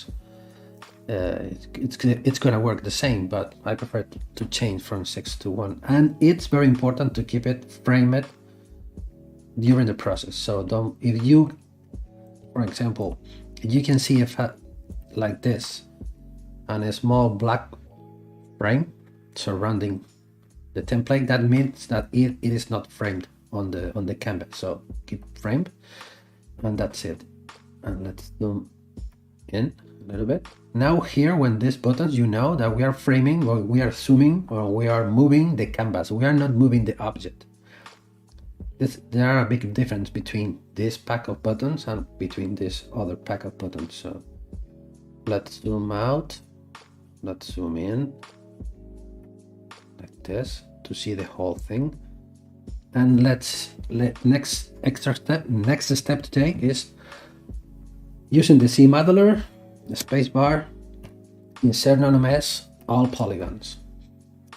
It's going to work the same, but I prefer to change from 6 to 1. And it's very important to keep it framed during the process. So if you, for example, you can see if like this and a small black frame surrounding the template, that means that it is not framed on the canvas. So keep framed, and that's it. And let's zoom in a little bit. Now here, when these buttons, you know that we are framing, or we are zooming, or we are moving the canvas. We are not moving the object. There are a big difference between this pack of buttons and between this other pack of buttons. So let's zoom out. Let's zoom in like this to see the whole thing. And next step to take is using the C modeler, the space bar, insert NanoMesh, all polygons.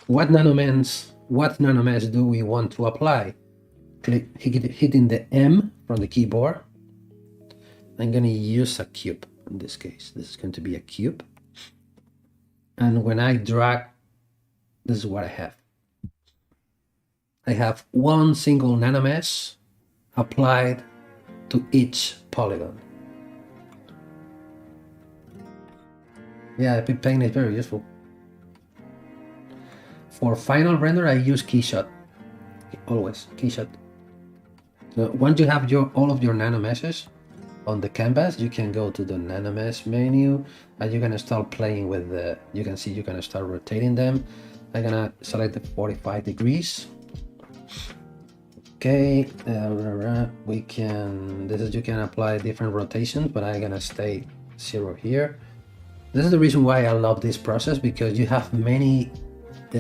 What NanoMesh do we want to apply? Hitting the M from the keyboard. I'm going to use a cube in this case. This is going to be a cube. And when I drag, this is what I have. I have one single NanoMesh applied to each polygon. Yeah, Epic Paint is very useful. For final render, I use Keyshot. Always Keyshot. So once you have all of your nanomeshes on the canvas, you can go to the nanomesh menu and you're gonna start playing with the. You can see you're gonna start rotating them. I'm gonna select the 45 degrees. Okay, you can apply different rotations, but I'm gonna stay 0 here. This is the reason why I love this process, because you have many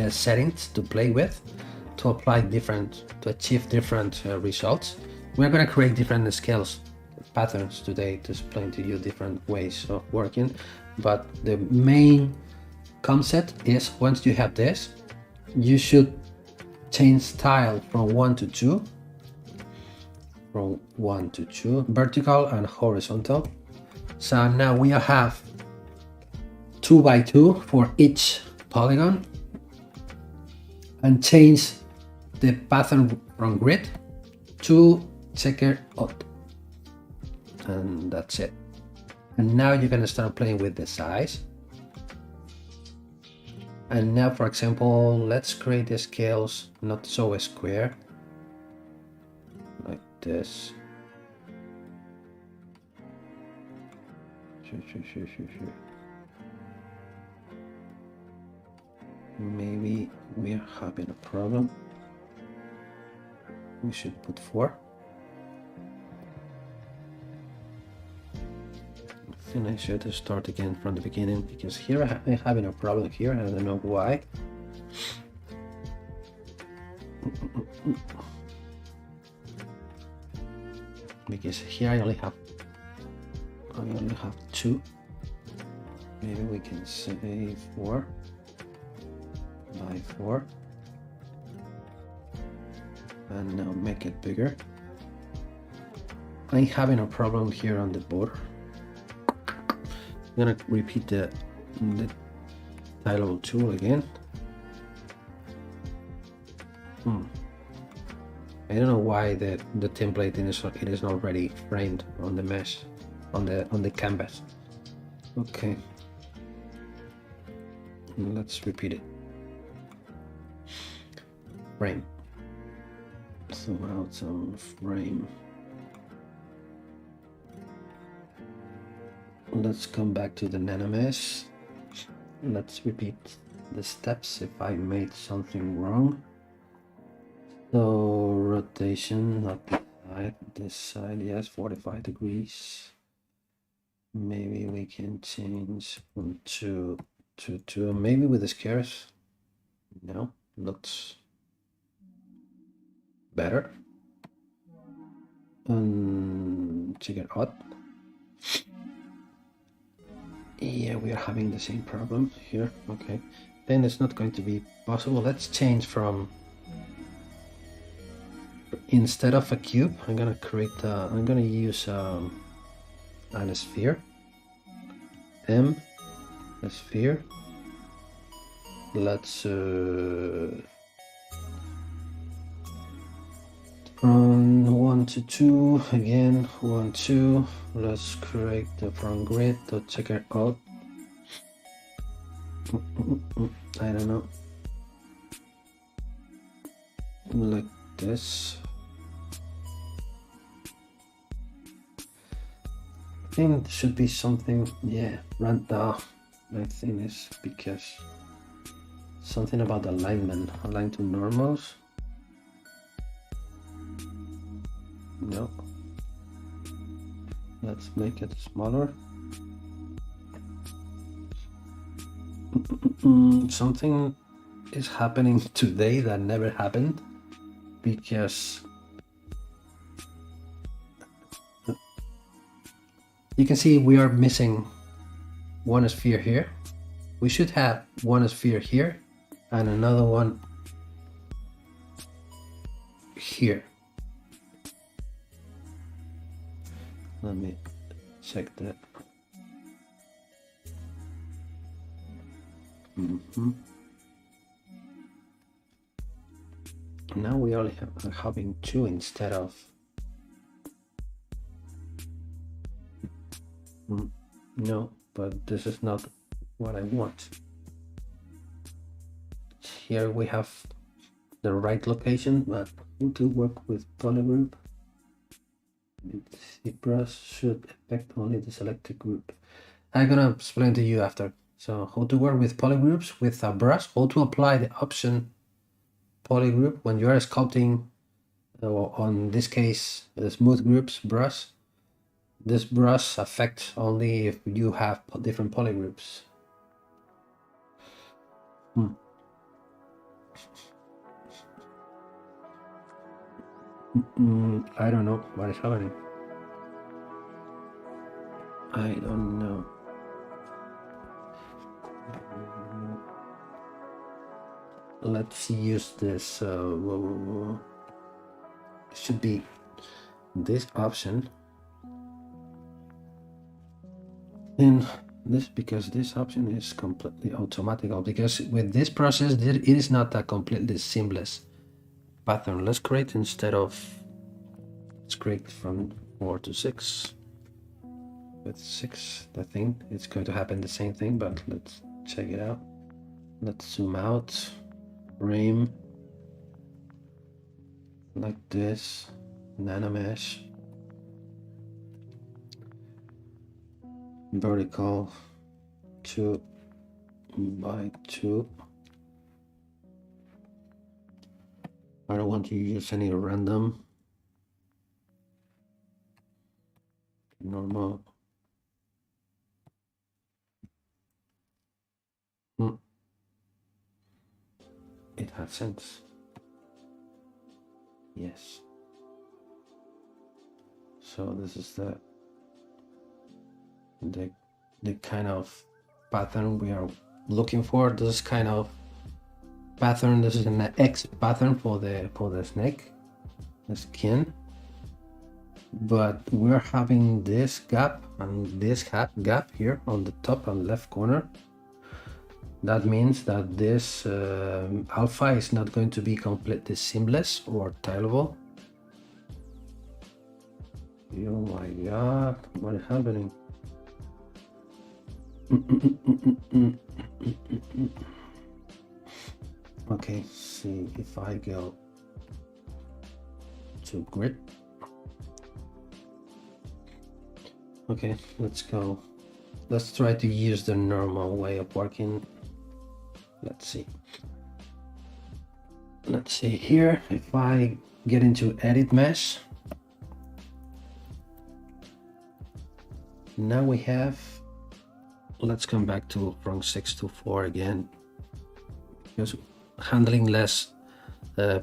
settings to play with to achieve different results. We're going to create different scales patterns today to explain to you different ways of working, but the main concept is once you have this, you should change tile from 1 to 2, from 1 to 2, vertical and horizontal. So now we have 2 by 2 for each polygon, and change the pattern from grid to checker out, and that's it. And now you're gonna start playing with the size. And now, for example, let's create the scales not so square, like this. Sure. Maybe we are having a problem. We should put 4. I think I should start again from the beginning, because here I'm having a problem here. I don't know why. Because here I only have 2. Maybe we can say 4 by 4, and now make it bigger. I'm having a problem here on the border. I'm gonna repeat the tileable tool again. I don't know why the template it is already framed on the mesh, on the canvas. Okay, let's repeat it. Frame. Zoom out some frame. Let's come back to the NanoMesh. Let's repeat the steps if I made something wrong. So rotation, not this side, yes, 45 degrees. Maybe we can change from 2 to 2, maybe with the squares. No, looks better. Check it out. Yeah, we are having the same problem here. Okay, then it's not going to be possible. Let's change from, instead of a cube, I'm gonna use a sphere. A sphere. Let's from 1 to 2 again, 1 2. Let's create the front grid to check it out. I don't know, like this. I think it should be something, yeah, random. I think it's because something about alignment, align to normals. No, let's make it smaller. Something is happening today that never happened, because you can see we are missing one sphere here. We should have one sphere here and another one here. Let me check that. Now we only are having 2 instead of no, but this is not what I want. Here we have the right location, but to work with polygroup, ZBrush should affect only the selected group. I'm gonna explain to you after. So how to work with polygroups with a brush, how to apply the option polygroup when you are sculpting, on this case the smooth groups brush. This brush affects only if you have different polygroups. I don't know what is happening. I don't know. Let's use this. It should be this option. And this, because this option is completely automatical, because with this process it is not a completely seamless pattern. Let's create, instead of, let's create from 4 to 6. With 6, I think it's going to happen the same thing, but let's check it out. Let's zoom out, frame, like this, NanoMesh, vertical 2 by 2. I don't want to use any random, normal. It has sense. Yes. So this is the kind of pattern we are looking for. This kind of pattern. This is an X pattern for the snake, the skin. But we're having this gap and this gap here on the top and left corner. That means that this alpha is not going to be completely seamless or tileable. Oh my god, what is happening? Okay, see if I go to grid. Okay, let's go. Let's try to use the normal way of working. Let's see. Let's see here. If I get into edit mesh, now we have, let's come back to from 6 to 4 again, because handling less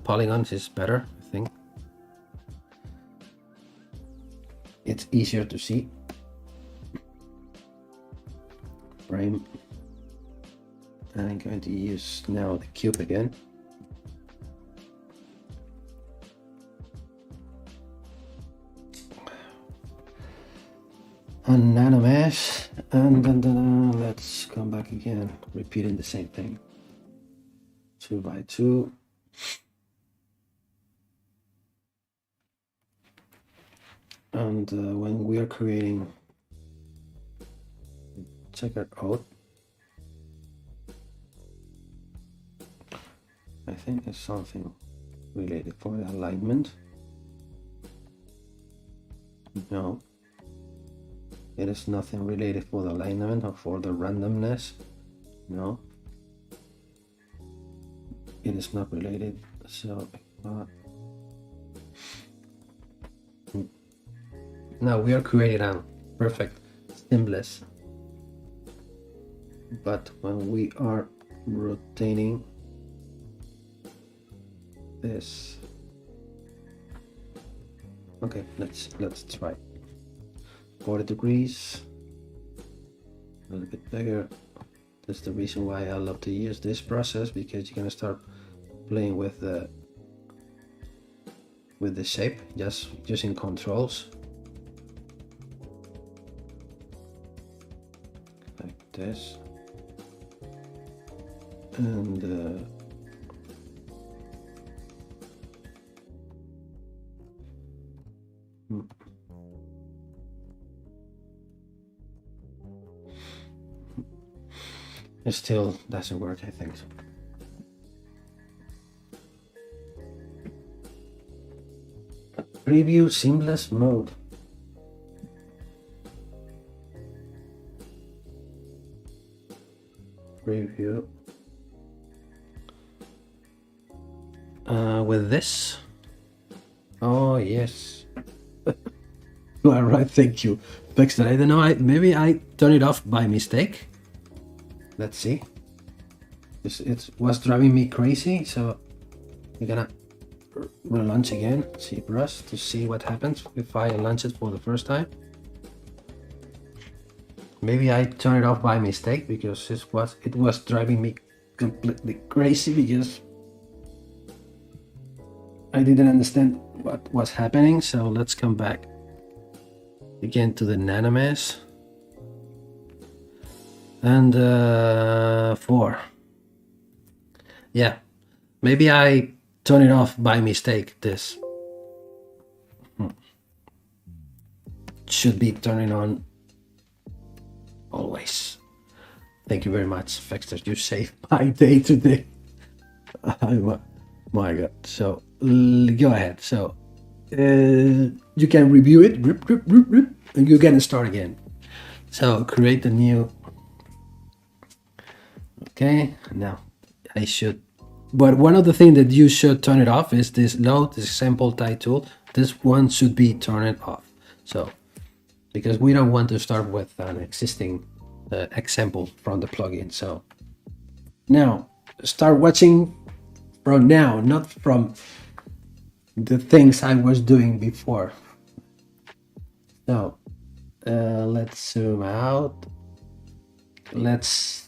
polygons is better, I think. It's easier to see. Frame. And I'm going to use now the cube again. And NanoMesh, and then let's come back again, repeating the same thing. 2 by 2. And when we are creating, check it out. I think it's something related for the alignment. No, it is nothing related for the alignment or for the randomness. No, it is not related. So now we are creating a perfect seamless, but when we are rotating this, okay, let's try 40 degrees, a little bit bigger. That's the reason why I love to use this process, because you're gonna start playing with the shape, just using controls like this, and it still doesn't work, I think. Preview seamless mode. Preview. With this. Oh yes. All right, thank you. Dexter, I don't know. Maybe I turned it off by mistake. Let's see. It was driving me crazy, so we're gonna relaunch again ZBrush to see what happens if I launch it for the first time. maybe I turned it off by mistake because it was driving me completely crazy because I didn't understand what was happening. So let's come back again to the NanoMesh and 4. Yeah, maybe I turned it off by mistake. This should be turning on always. Thank you very much, Fexter. You saved my day today. My God. So go ahead. So you can review it, and you can start again. So create a new. Okay, now I should. But one of the things that you should turn it off is this load, this sample type tool. This one should be turned off. So because we don't want to start with an existing example from the plugin. So now start watching from now, not from the things I was doing before. So let's zoom out. Let's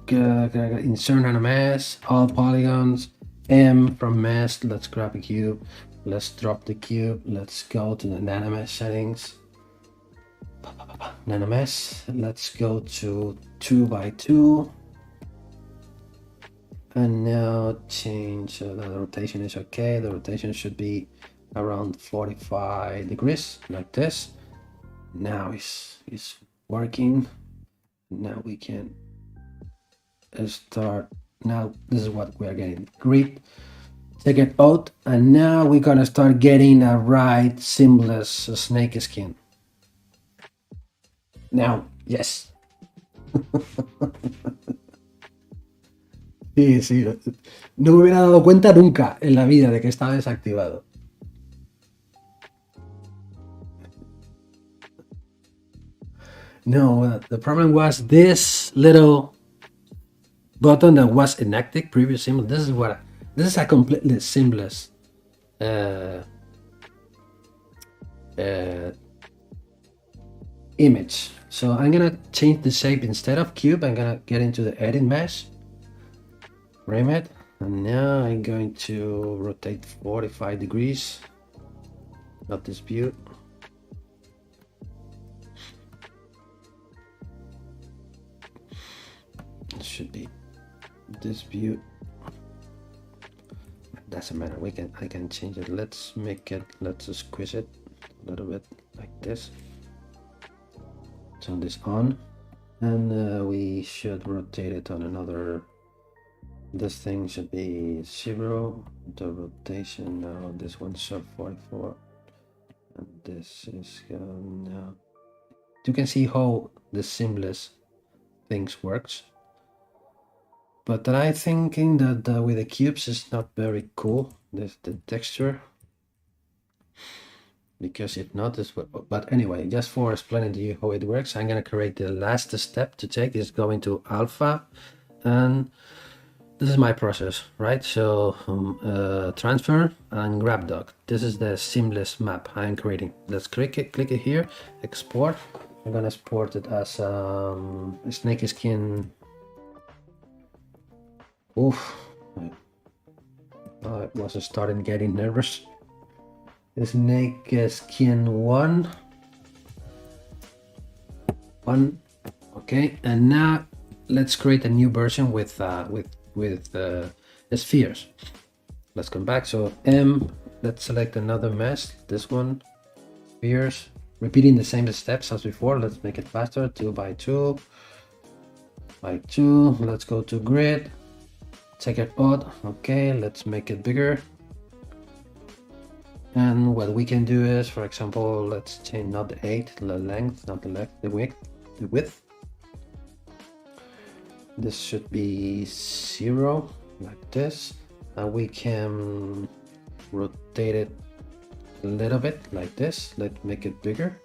insert NanoMesh, all polygons, M from mesh. Let's grab a cube. Let's drop the cube. Let's go to the NanoMesh settings. NanoMesh. Let's go to 2x2. And now change the rotation is okay. The rotation should be around 45 degrees like this. Now it's working. Now we can start. Now this is what we are getting. Grid. Take it out, and now we're gonna start getting a right seamless snake skin. Now, yes. Sí, no me hubiera dado cuenta nunca en la vida de que estaba desactivado. No, the problem was this little button that was inactive previous symbol. This is a completely seamless image. So I'm gonna change the shape. Instead of cube, I'm gonna get into the edit mesh, frame it, and now I'm going to rotate 45 degrees. Not this view. It should be this view. Doesn't matter. I can change it. Let's squeeze it a little bit like this. Turn this on, and we should rotate it on another. This thing should be 0. The rotation now. This one should 44, and this is now. You can see how the seamless things works. But I'm thinking that with the cubes is not very cool, the texture. Because if not, this will, but anyway, just for explaining to you how it works, I'm gonna create the last step to take is going to alpha, and this is my process, right? So transfer and grab doc. This is the seamless map I'm creating. Let's click it here, export. I'm gonna export it as snake skin. Oof, I was starting getting nervous. Snake skin 1, okay, and now let's create a new version with spheres. Let's come back. So M, let's select another mesh. This one, spheres, repeating the same steps as before. Let's make it faster. 2x2 by 2. Let's go to grid. Take it out. Okay, let's make it bigger. And what we can do is, for example, let's change not the 8, the length, not the length, the width. This should be 0, like this. And we can rotate it a little bit, like this. Let's make it bigger.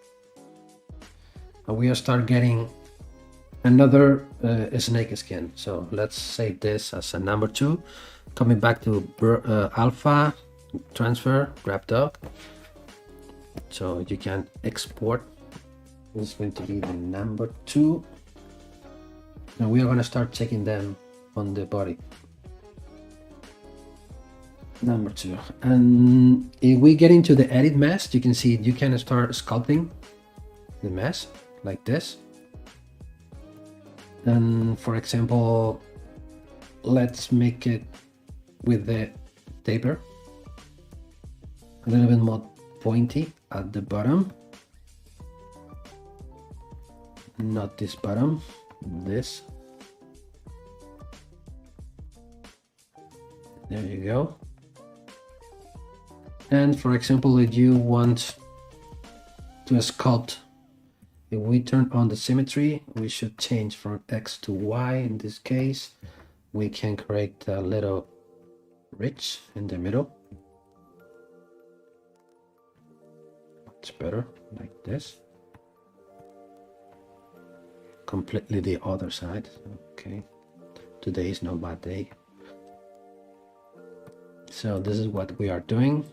And we will start getting another snake skin. So let's save this as a number 2. Coming back to alpha. Transfer, grab doc, so you can export This is going to be the number 2. And we are going to start checking them on the body. Number 2. And if we get into the edit mesh, you can see you can start sculpting the mesh like this. And for example, let's make it with the taper a little bit more pointy at the bottom, not this bottom, this. There you go. And for example, if you want to sculpt, if we turn on the symmetry, we should change from X to Y. In this case, we can create a little ridge in the middle. Much better, like this. Completely the other side. Okay, today is no bad day. So this is what we are doing.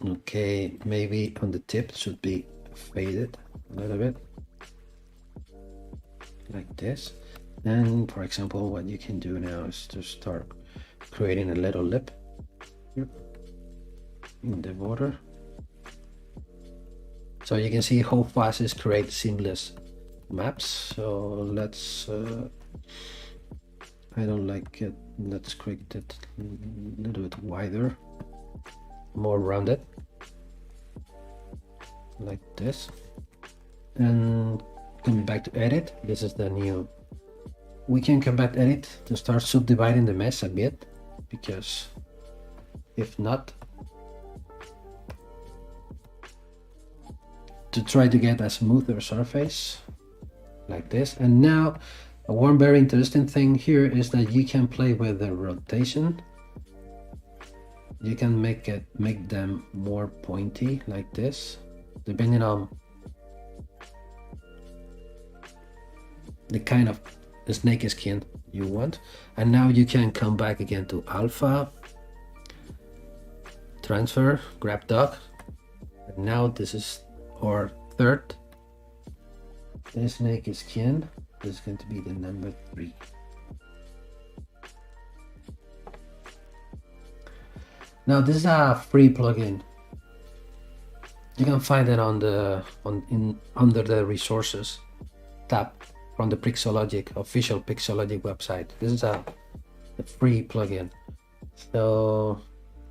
Okay, maybe on the tip should be faded a little bit, like this. And for example, what you can do now is to start creating a little lip here in the border. So you can see how fast it creates seamless maps. So let's, I don't like it. Let's create it a little bit wider, more rounded, like this. And coming back to edit, this is the new. We can come back to edit to start subdividing the mesh a bit, because if not, to try to get a smoother surface like this. And now one very interesting thing here is that you can play with the rotation. You can make them more pointy like this, depending on the kind of snake skin you want. And now you can come back again to alpha, transfer, grab dock. And now this is our third snake skin. This is going to be the number 3. Now this is a free plugin. You can find it on the under the resources tab from the Pixologic official Pixologic website. This is a free plugin. So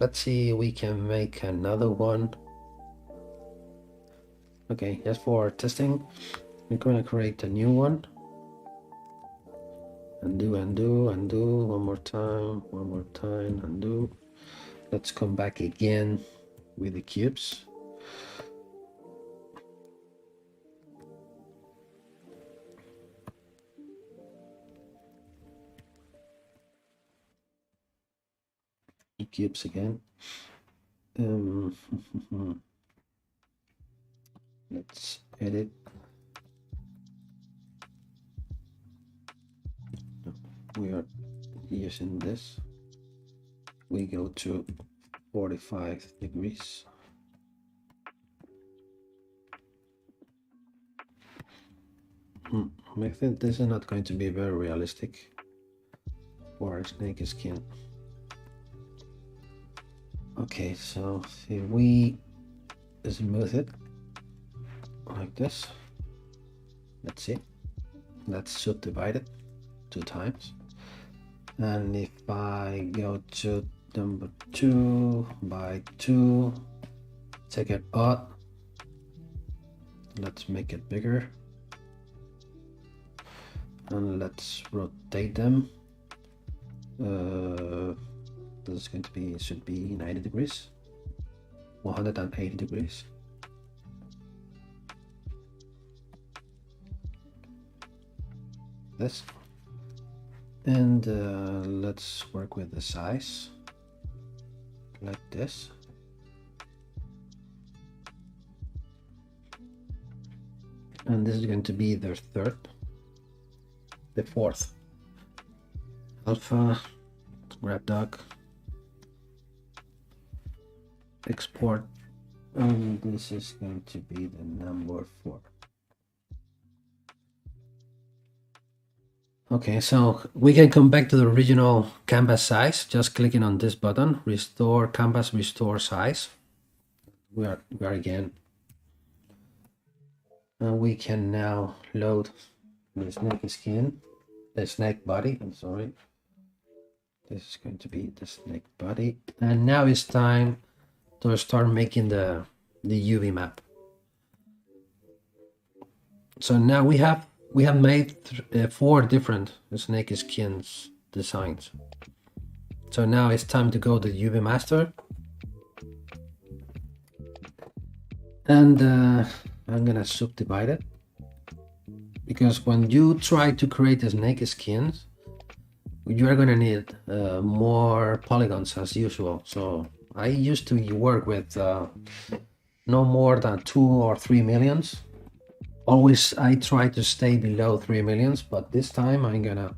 let's see if we can make another one. Okay, just for testing, we're going to create a new one. Undo, undo, undo, one more time, undo. Let's come back again with the cubes. The cubes again. Let's edit. We are using this. We go to 45 degrees. I think this is not going to be very realistic for a snake skin. Okay, so if we smooth it like this, let's see, let's subdivide it 2 times. And if I go to number 2 by 2, take it out, let's make it bigger, and let's rotate them. This is going to be, should be 90 degrees, 180 degrees. This. And let's work with the size like this. And this is going to be the fourth. Alpha, grab dock, export And this is going to be the number 4. Okay, so we can come back to the original canvas size, just clicking on this button, restore canvas, restore size. We are again. And we can now load the snake skin, the snake body, I'm sorry. This is going to be the snake body. And now it's time to start making the UV map. So now we have made 4 different snake skins designs. So now it's time to go to UV master. And I'm gonna subdivide it, because when you try to create the snake skins, you are gonna need more polygons as usual. So I used to work with no more than 2 or 3 millions. Always I try to stay below 3 millions, but this time I'm gonna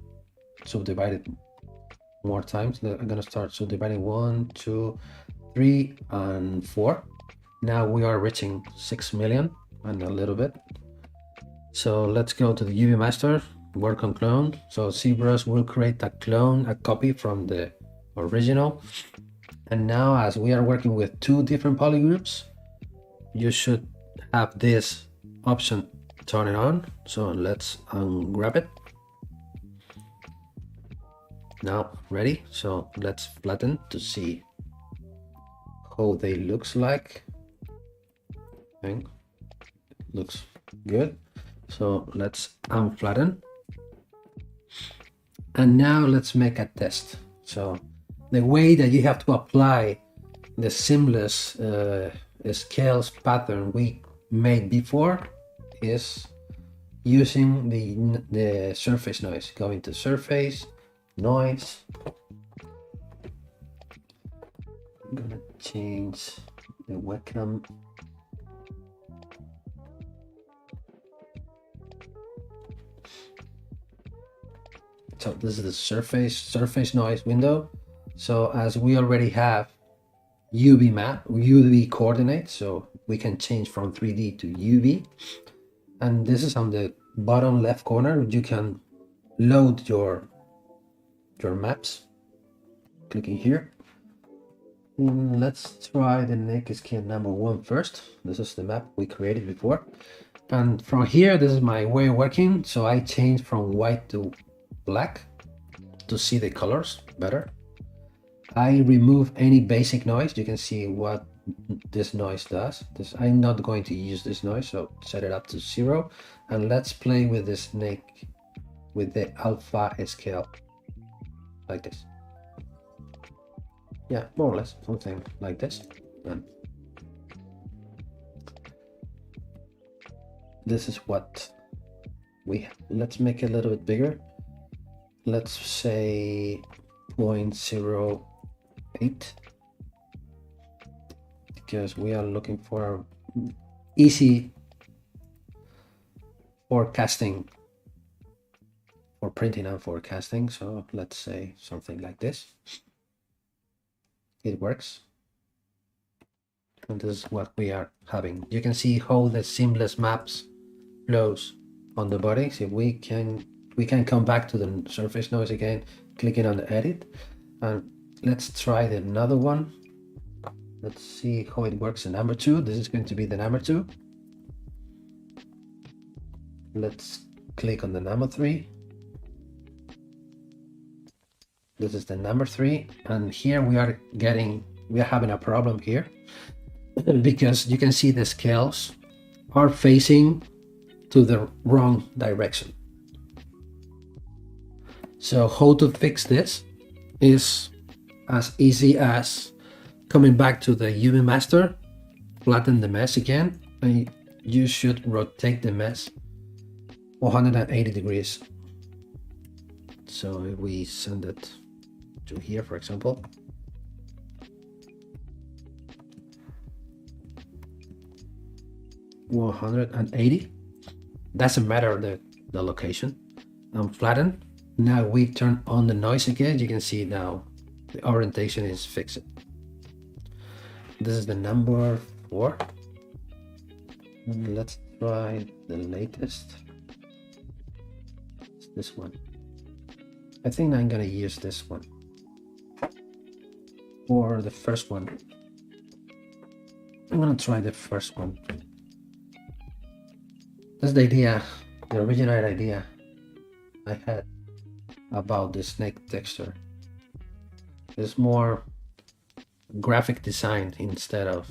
subdivide it more times. I'm gonna start subdividing 1, 2, 3, and 4. Now we are reaching 6 million and a little bit. So let's go to the UV master, work on clone. So ZBrush will create a clone, a copy from the original. And now as we are working with 2 different polygroups, you should have this option turn it on. So let's ungrab it. Now ready. So let's flatten to see how they looks like. I think looks good. So let's unflatten. And now let's make a test. So the way that you have to apply the seamless scales pattern we made before is using the surface noise. Going to surface noise. I'm gonna change the webcam. So this is the surface noise window. So as we already have UV coordinates, so we can change from 3D to UV. And this is on the bottom left corner. You can load your maps. Clicking here. Let's try the naked skin number 1 first. This is the map we created before. And from here, this is my way of working. So I changed from white to black to see the colors better. I remove any basic noise. You can see what this noise does. I'm not going to use this noise, so set it up to 0. And let's play with the snake with the alpha scale like this. Yeah, more or less something like this. And this is what let's make it a little bit bigger. Let's say 0.08, because we are looking for easy forecasting, for printing and forecasting. So let's say something like this. It works. And this is what we are having. You can see how the seamless maps flows on the body. So we can come back to the surface noise again, clicking on the edit. And let's try another one. Let's see how it works in number 2. This is going to be the number 2. Let's click on the number 3. This is the number 3. And here we are having a problem here because you can see the scales are facing to the wrong direction. So how to fix this is as easy as coming back to the UV master, flatten the mesh again, and you should rotate the mesh 180 degrees. So if we send it to here, for example, $180, doesn't matter the location, and flatten. Now we turn on the noise again. You can see now the orientation is fixed. This is the number before. And let's try the latest. It's this one. I think I'm gonna use this one. Or the first one. I'm gonna try the first one. That's the idea, the original idea I had about the snake texture. It's more graphic design instead of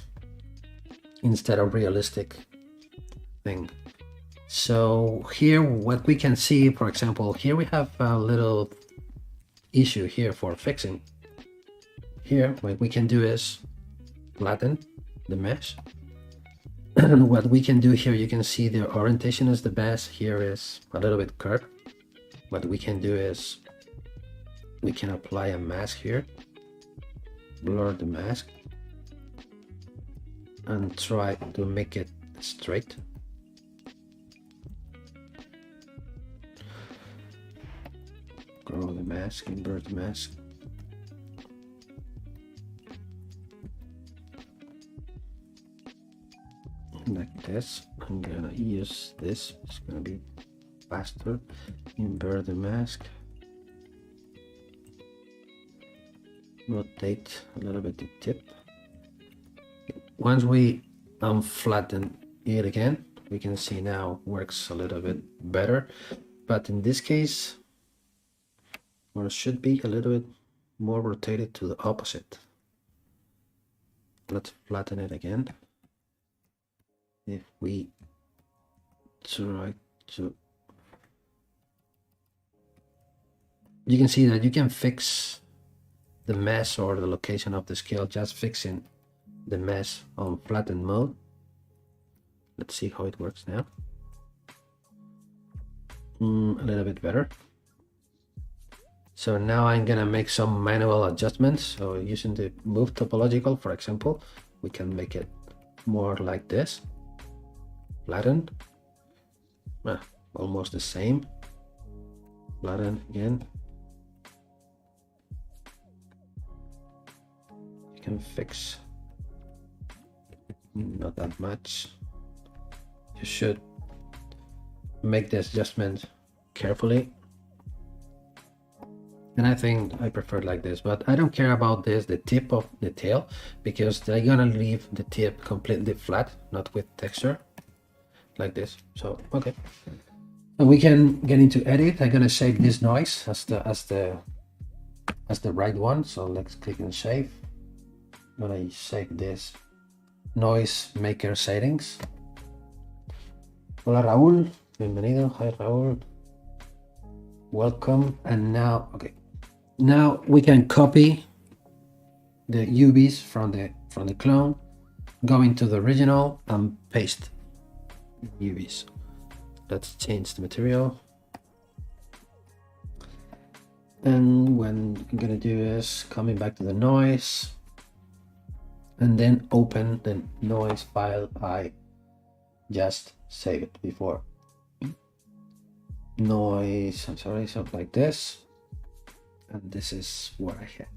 realistic thing. So here what we can see, for example, here we have a little issue here for fixing. Here what we can do is flatten the mesh. And what we can do here, you can see the orientation is the best. Here is a little bit curved. What we can do is we can apply a mask here, blur the mask, and try to make it straight. Grow the mask, invert the mask. Like this. I'm gonna use this, it's gonna be faster. Invert the mask, rotate a little bit the tip. Once we unflatten it again, we can see now works a little bit better, but in this case, or it should be a little bit more rotated to the opposite. Let's flatten it again. If we try to, you can see that you can fix the mesh or the location of the scale just fixing the mesh on flatten mode. Let's see how it works now. A little bit better. So now I'm gonna make some manual adjustments. So using the move topological, for example, we can make it more like this. Flatten, almost the same. Flatten again. You can fix, not that much. You should make the adjustment carefully. And I think I prefer like this, but I don't care about this, the tip of the tail, because they're gonna leave the tip completely flat, not with texture. Like this. So okay, and we can get into edit. I'm gonna save this noise as the right one. So let's click on save. I'm gonna save this noise maker settings. Hola Raúl, bienvenido. Hi Raúl, welcome. And now, okay, now we can copy the UVs from the clone, go into the original and paste UVs. Let's change the material, and what I'm gonna do is coming back to the noise and then open the noise file I just saved it before. Noise, I'm sorry, something like this, and this is what I had.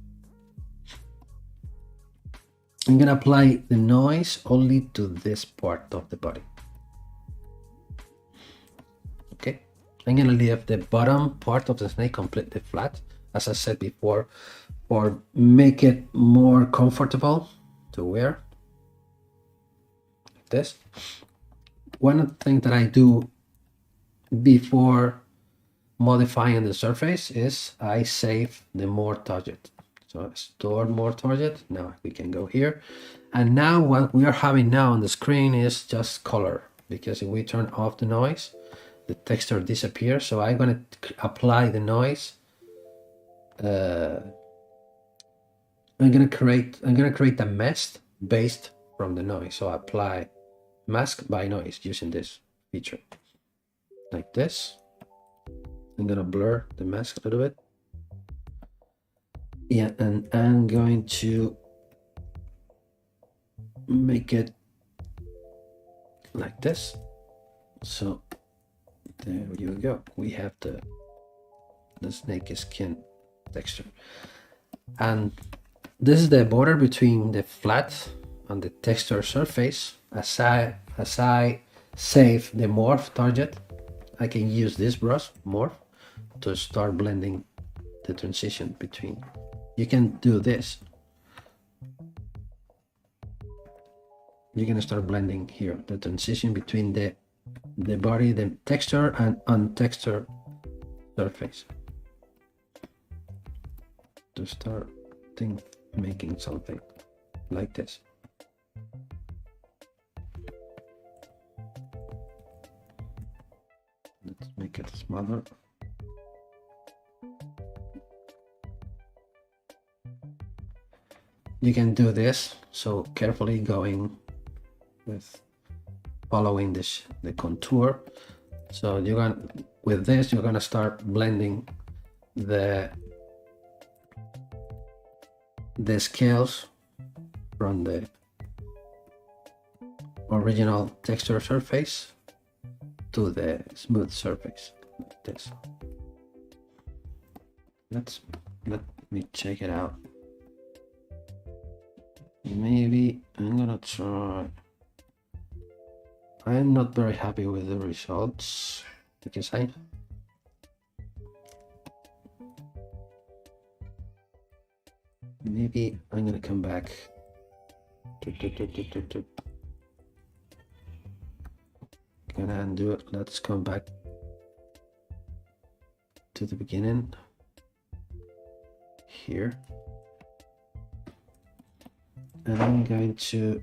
I'm gonna apply the noise only to this part of the body. Okay, I'm gonna leave the bottom part of the snake completely flat, as I said before, or make it more comfortable to wear. Like this. One thing that I do before modifying the surface is I save the more target. So store more target. Now we can go here, and now what we are having now on the screen is just color, because if we turn off the noise, the texture disappears. So I'm going to apply the noise. I'm going to create a mesh based from the noise. So apply mask by noise using this feature like this. I'm going to blur the mask a little bit. Yeah, and I'm going to make it like this. So there you go. We have the snake skin texture, and this is the border between the flat on the texture surface, as I save the morph target, I can use this brush morph to start blending the transition between. You can do this. You're gonna start blending here the transition between the body, the texture, and untextured surface to start making something like this. Let's make it smaller. You can do this, so carefully going with following the contour. So you're gonna, with this, you're gonna start blending the scales from the original texture surface to the smooth surface like this. Let me check it out. Maybe I'm gonna try. I'm not very happy with the results because maybe I'm gonna come back. Gonna undo it. Let's come back to the beginning here, and I'm going to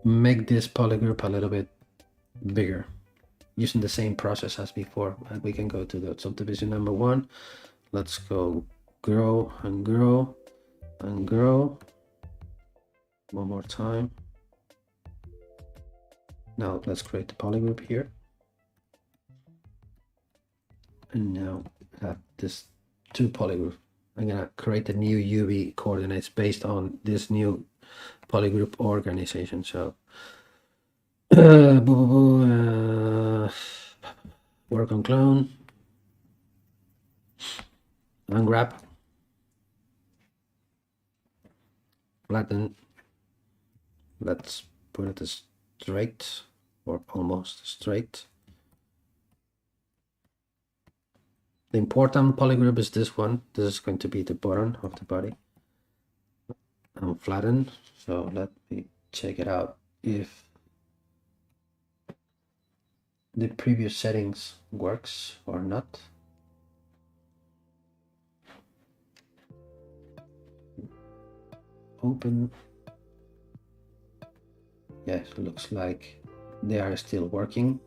make this polygroup a little bit bigger using the same process as before. And we can go to the subdivision number 1. Let's go grow and grow and grow one more time. Now let's create the polygroup here, and now have this 2 polygroup. I'm gonna create a new UV coordinates based on this new polygroup organization. So work on clone, unwrap, flatten. Let's put it as straight or almost straight. The important polygroup is this one. This is going to be the bottom of the body. And flatten. So let me check it out if the previous settings works or not. Open. Yes, it looks like they are still working.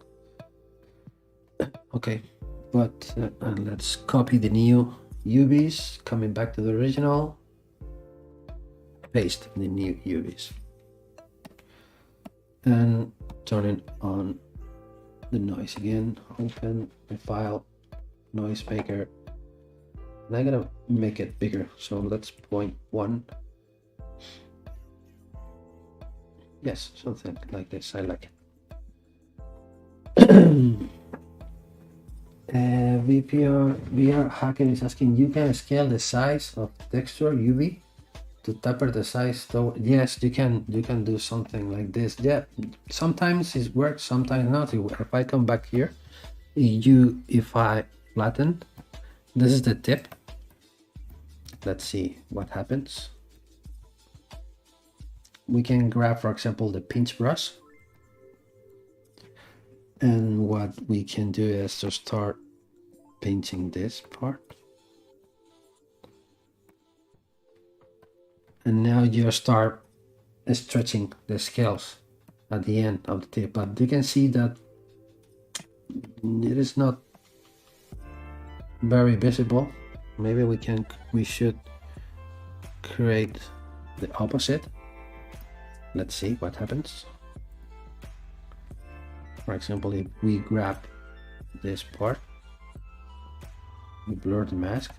Okay, but let's copy the new UVs, coming back to the original, paste the new UVs, and turning on the noise again. Open the file, noise maker, and I'm gonna make it bigger. So let's 0.1. Yes, something like this. I like it. VR Hacker is asking, you can scale the size of texture UV to taper the size. Yes, you can do something like this. Yeah, sometimes it works, sometimes not. If I come back here, if I flatten, this is the tip. Let's see what happens. We can grab, for example, the pinch brush, and what we can do is to start pinching this part, and now you start stretching the scales at the end of the tip. But you can see that it is not very visible. Maybe we should create the opposite. Let's see what happens. For example, if we grab this part, we blur the mask,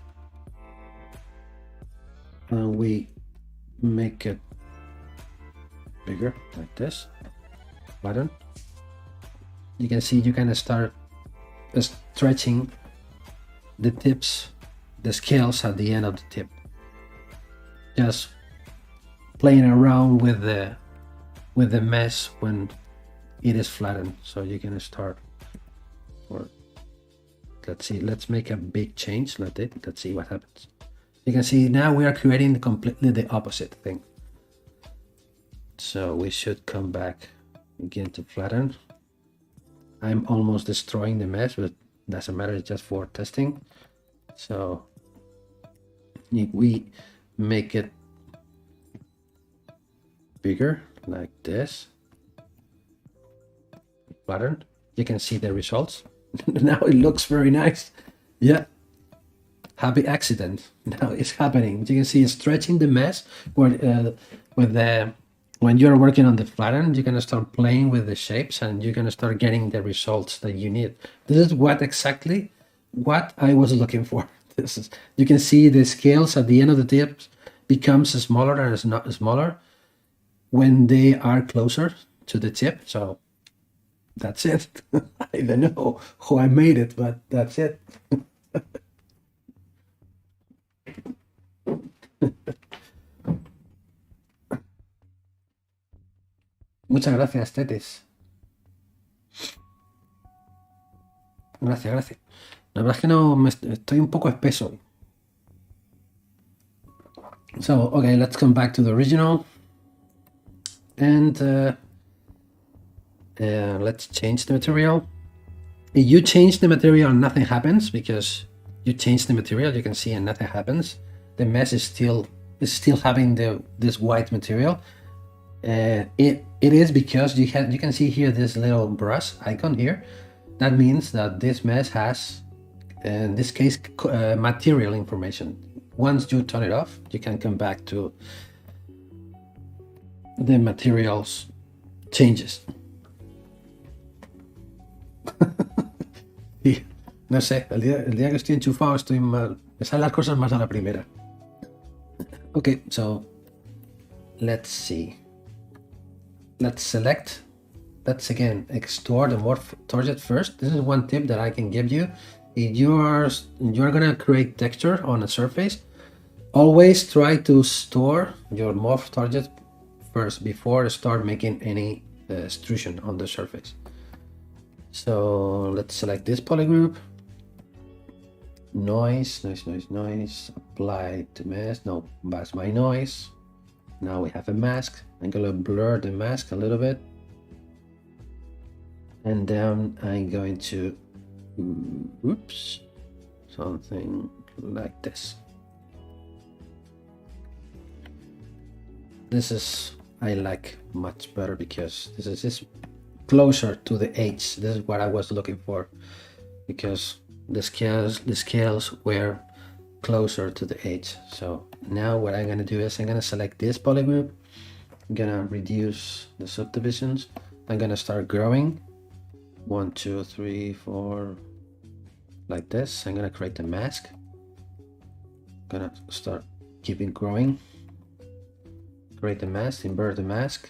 and we make it bigger like this, button, you can see you can start stretching the tips, the scales at the end of the tip. Just playing around with the mesh when it is flattened. So you can start, or let's see, let's make a big change. Let's see what happens. You can see now we are creating completely the opposite thing. So we should come back again to flatten. I'm almost destroying the mesh, but doesn't matter, it's just for testing. So if we make it bigger like this, flatten, you can see the results. Now it looks very nice. Yeah, happy accident. Now it's happening. You can see it's stretching the mesh where when you're working on the flatten, you're gonna start playing with the shapes and you're gonna start getting the results that you need. This is exactly what I was looking for. This is, you can see the scales at the end of the tips becomes smaller and smaller when they are closer to the tip. So that's it. I don't know how I made it, but that's it. Muchas gracias, Tetis. Gracias. La verdad es que no estoy un poco espeso. So, okay, let's come back to the original. And let's change the material. If you change the material, nothing happens because you change the material, you can see, and nothing happens. The mesh is still having this white material. It is because you can see here this little brush icon here. That means that this mesh has, in this case, material information. Once you turn it off, you can come back to the materials changes. Y no sé, el día que estoy enchufado estoy mal. Me salen las cosas más a la primera. Okay, so let's see. Let's select. Let's again extort the morph target first. This is one tip that I can give you. If you're gonna create texture on a surface, always try to store your morph target first before start making any extrusion on the surface. So let's select this polygroup. Noise. Apply to mask. No, that's my noise. Now we have a mask. I'm gonna blur the mask a little bit. And then I'm going to, oops, something like this. This is, I like much better because this is closer to the edge. This is what I was looking for, because the scales were closer to the edge. So now what I'm gonna do is I'm gonna select this polygroup. I'm gonna reduce the subdivisions. I'm gonna start growing. 1, 2, 3, 4, like this. I'm gonna create a mask. Gonna start keeping growing. Create the mask, invert the mask,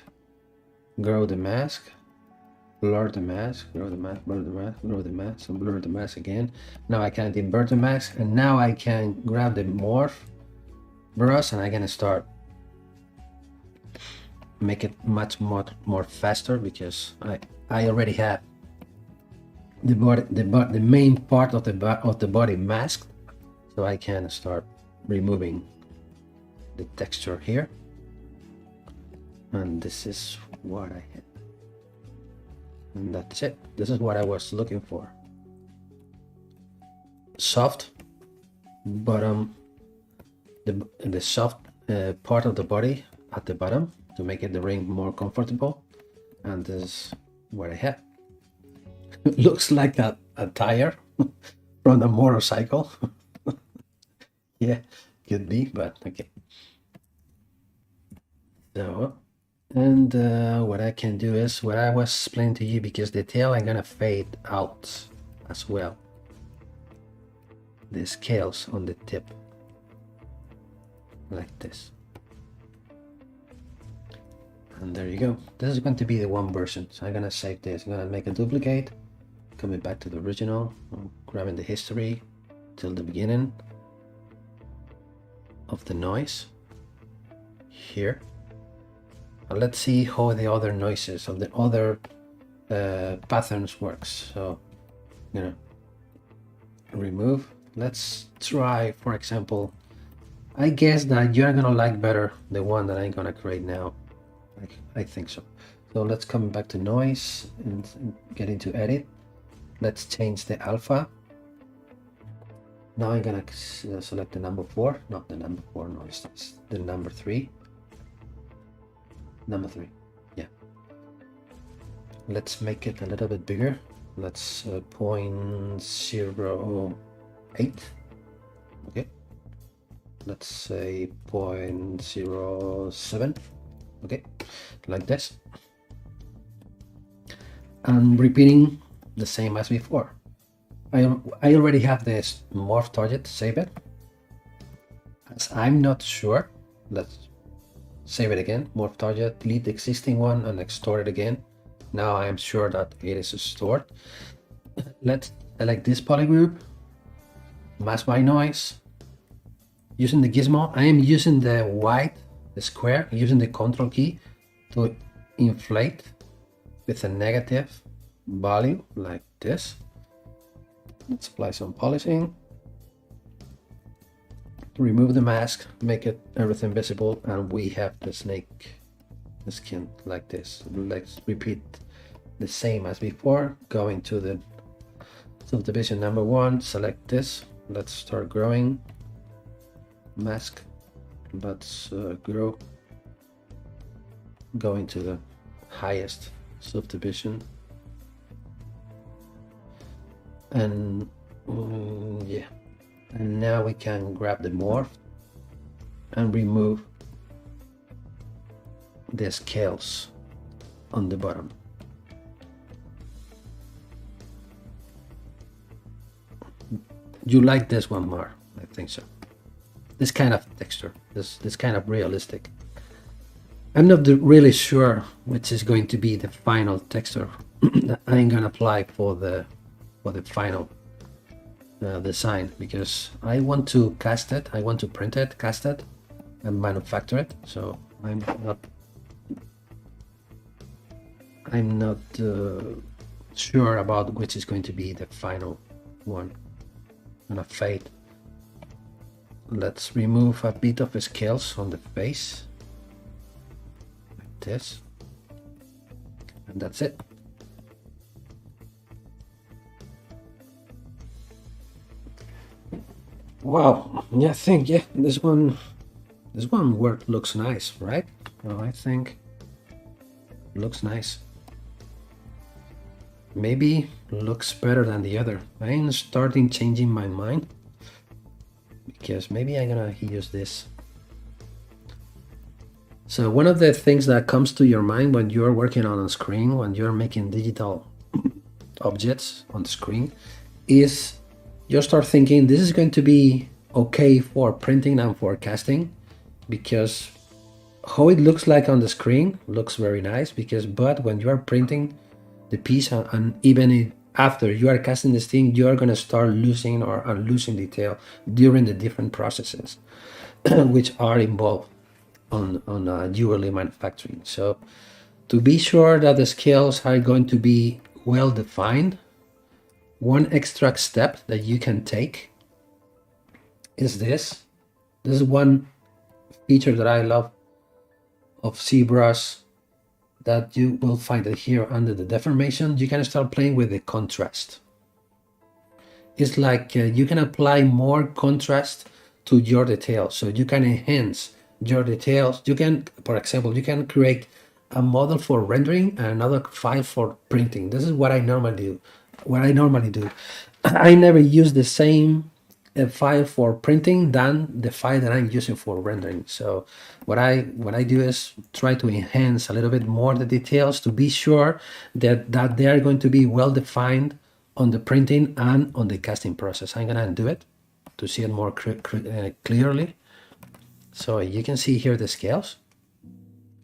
grow the mask, blur the mask, grow the mask, blur the mask, grow the mask, and blur the mask again. Now I can invert the mask, and now I can grab the morph brush and I'm gonna start make it much more faster, because I already have the main part of the body masked, so I can start removing the texture here. And this is what I had, and that's it. This is what I was looking for. Soft bottom, the soft part of the body at the bottom to make it the ring more comfortable, and this is what I have. It looks like a tire from a motorcycle. Yeah, could be, but okay. So, and what I can do is what I was explaining to you, because the tail I'm gonna fade out as well. The scales on the tip, like this. And there you go. This is going to be the one version. So I'm gonna save this. I'm gonna make a duplicate, coming back to the original, I'm grabbing the history till the beginning of the noise here. And let's see how the other noises of the other patterns works. So, you know, remove. Let's try, for example, I guess that you're gonna like better the one that I'm gonna create now. I think so. So let's come back to noise and get into edit. Let's change the alpha. Now I'm gonna select the number 4, not the number 4, no, it's the number 3. Number 3, yeah. Let's make it a little bit bigger. Let's 0.08. Okay. Let's say 0.07. Okay, like this. And repeating the same as before. I already have this morph target, save it. As I'm not sure, let's save it again. Morph target, delete the existing one and extort it again. Now I am sure that it is stored. Let's select this polygroup, mask by noise. Using the gizmo, I am using the white, the square, using the control key to inflate with a negative value like this. Let's apply some polishing. Remove the mask, make it everything visible, and we have the snake, the skin like this. Let's repeat the same as before. Going to the subdivision number 1, select this. Let's start growing. Mask. Let's grow. Going to the highest subdivision. And yeah, and now we can grab the morph and remove the scales on the bottom. You like this one more? I think so. This kind of texture, this kind of realistic. I'm not really sure which is going to be the final texture that I'm gonna apply for the final design, because I want to cast it, I want to print it, cast it, and manufacture it. So I'm not sure about which is going to be the final one. I'm gonna fade. Let's remove a bit of scales on the face, like this, and that's it. Wow, yeah, I think this one work looks nice, right? Well, I think it looks nice. Maybe looks better than the other. I'm starting changing my mind, because maybe I'm gonna use this. So one of the things that comes to your mind when you're working on a screen, when you're making digital objects on the screen, is you start thinking this is going to be okay for printing and for casting, because how it looks like on the screen looks very nice, but when you are printing the piece and even after you are casting this thing, you are going to start losing or losing detail during the different processes which are involved on jewelry manufacturing. So to be sure that the scales are going to be well defined, one extra step that you can take is this. This is one feature that I love of ZBrush, that you will find it here under the deformation. You can start playing with the contrast. It's like you can apply more contrast to your details, so you can enhance your details. You can, for example, you can create a model for rendering and another file for printing. This is what I normally do. I never use the same file for printing than the file that I'm using for rendering. So what I do is try to enhance a little bit more the details to be sure that they are going to be well defined on the printing and on the casting process. I'm gonna undo it to see it more clearly. So you can see here the scales,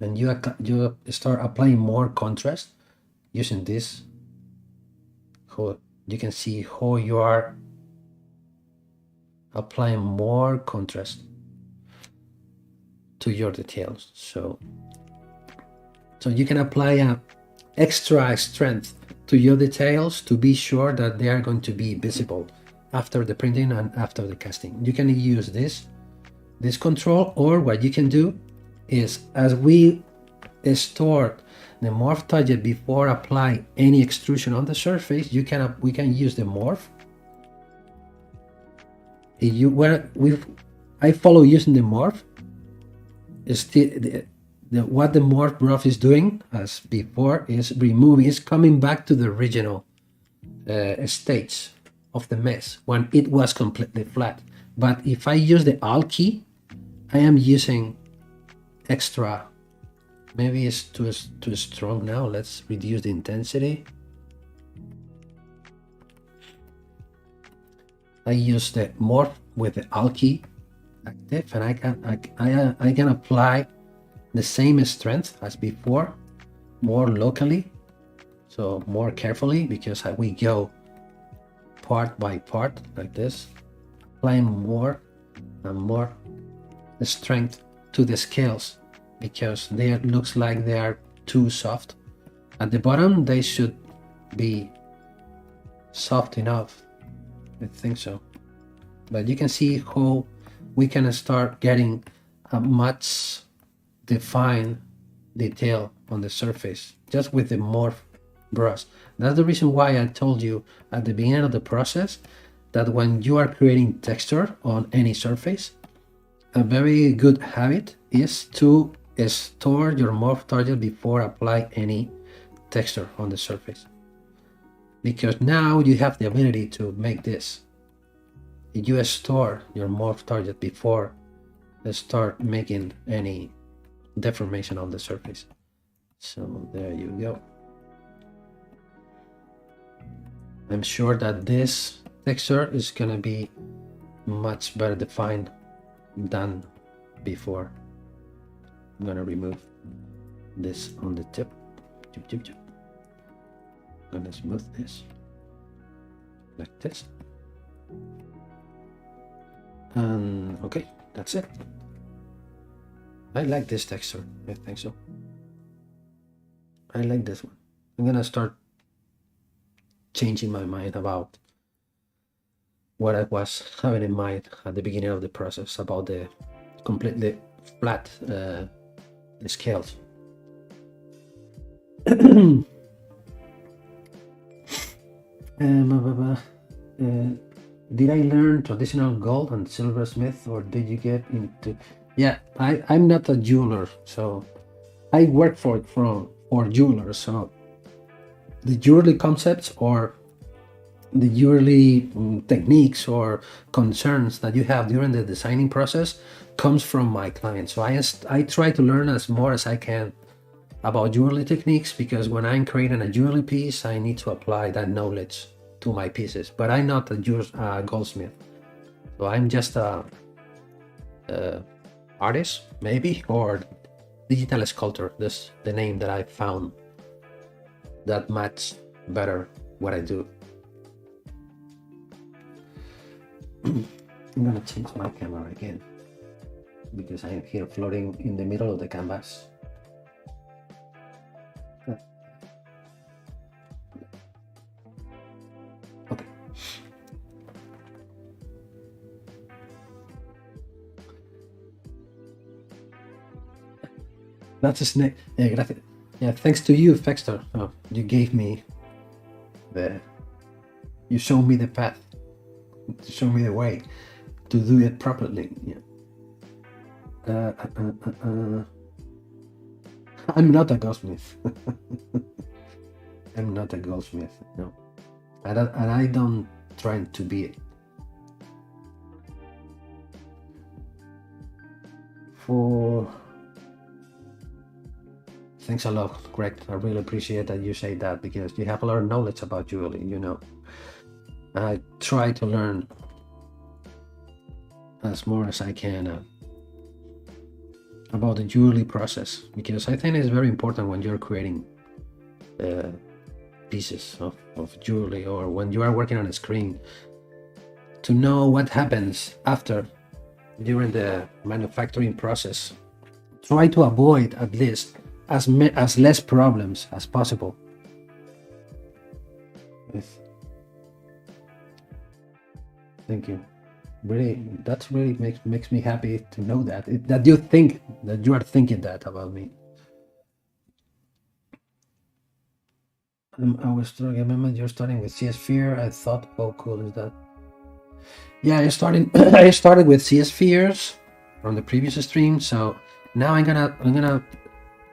and you start applying more contrast using this. You can see how you are applying more contrast to your details. So So you can apply a extra strength to your details to be sure that they are going to be visible after the printing and after the casting. You can use this control, or what you can do is, as we store the morph target before apply any extrusion on the surface, we can use the morph. I follow using the morph. What the morph brush is doing, as before, is coming back to the original stage of the mesh when it was completely flat. But if I use the Alt key, I am using extra. Maybe it's too strong now. Let's reduce the intensity. I use the morph with the Alt key active, and I can apply the same strength as before, more locally, so more carefully, because we go part by part like this, applying more and more strength to the scales, because they looks like they are too soft. At the bottom they should be soft enough, I think so. But you can see how we can start getting a much defined detail on the surface just with the morph brush. That's the reason why I told you at the beginning of the process that when you are creating texture on any surface, a very good habit is to store your morph target before apply any texture on the surface, because now you have the ability to make this. You store your morph target before start making any deformation on the surface. So there you go. I'm sure that this texture is gonna be much better defined than before. I'm gonna remove this on the tip. I'm gonna smooth this like this. And okay, that's it. I like this texture. I think so. I like this one. I'm gonna start changing my mind about what I was having in mind at the beginning of the process about the completely flat scales. Did I learn traditional gold and silversmith, or did you get into? Yeah, I'm not a jeweler, so I work for jewelers. So the jewelry concepts or the jewelry techniques or concerns that you have during the designing process comes from my clients. So I try to learn as more as I can about jewelry techniques, because when I'm creating a jewelry piece, I need to apply that knowledge to my pieces. But I'm not a goldsmith, so I'm just a artist, maybe, or digital sculptor. This the name that I found that match better what I do. I'm gonna change my camera again because I am here floating in the middle of the canvas. Okay. That's a snake. Yeah, yeah, thanks to you, Fexter. Oh, you gave me you showed me the path, to show me the way to do it properly. Yeah. I'm not a goldsmith. I'm not a goldsmith, no. And I don't try to be it. Thanks a lot, Greg. I really appreciate that you say that, because you have a lot of knowledge about jewelry, you know. I try to learn as more as I can about the jewelry process, because I think it's very important when you're creating pieces of jewelry, or when you are working on a screen, to know what happens after, during the manufacturing process. Try to avoid at least as less problems as possible. Thank you. Really, that's really makes me happy to know that that you think that you are thinking that about me. I was starting. I remember you're starting with CSphere. I thought, how cool is that? Yeah, I started. I started with CSpheres from the previous stream. So now I'm gonna.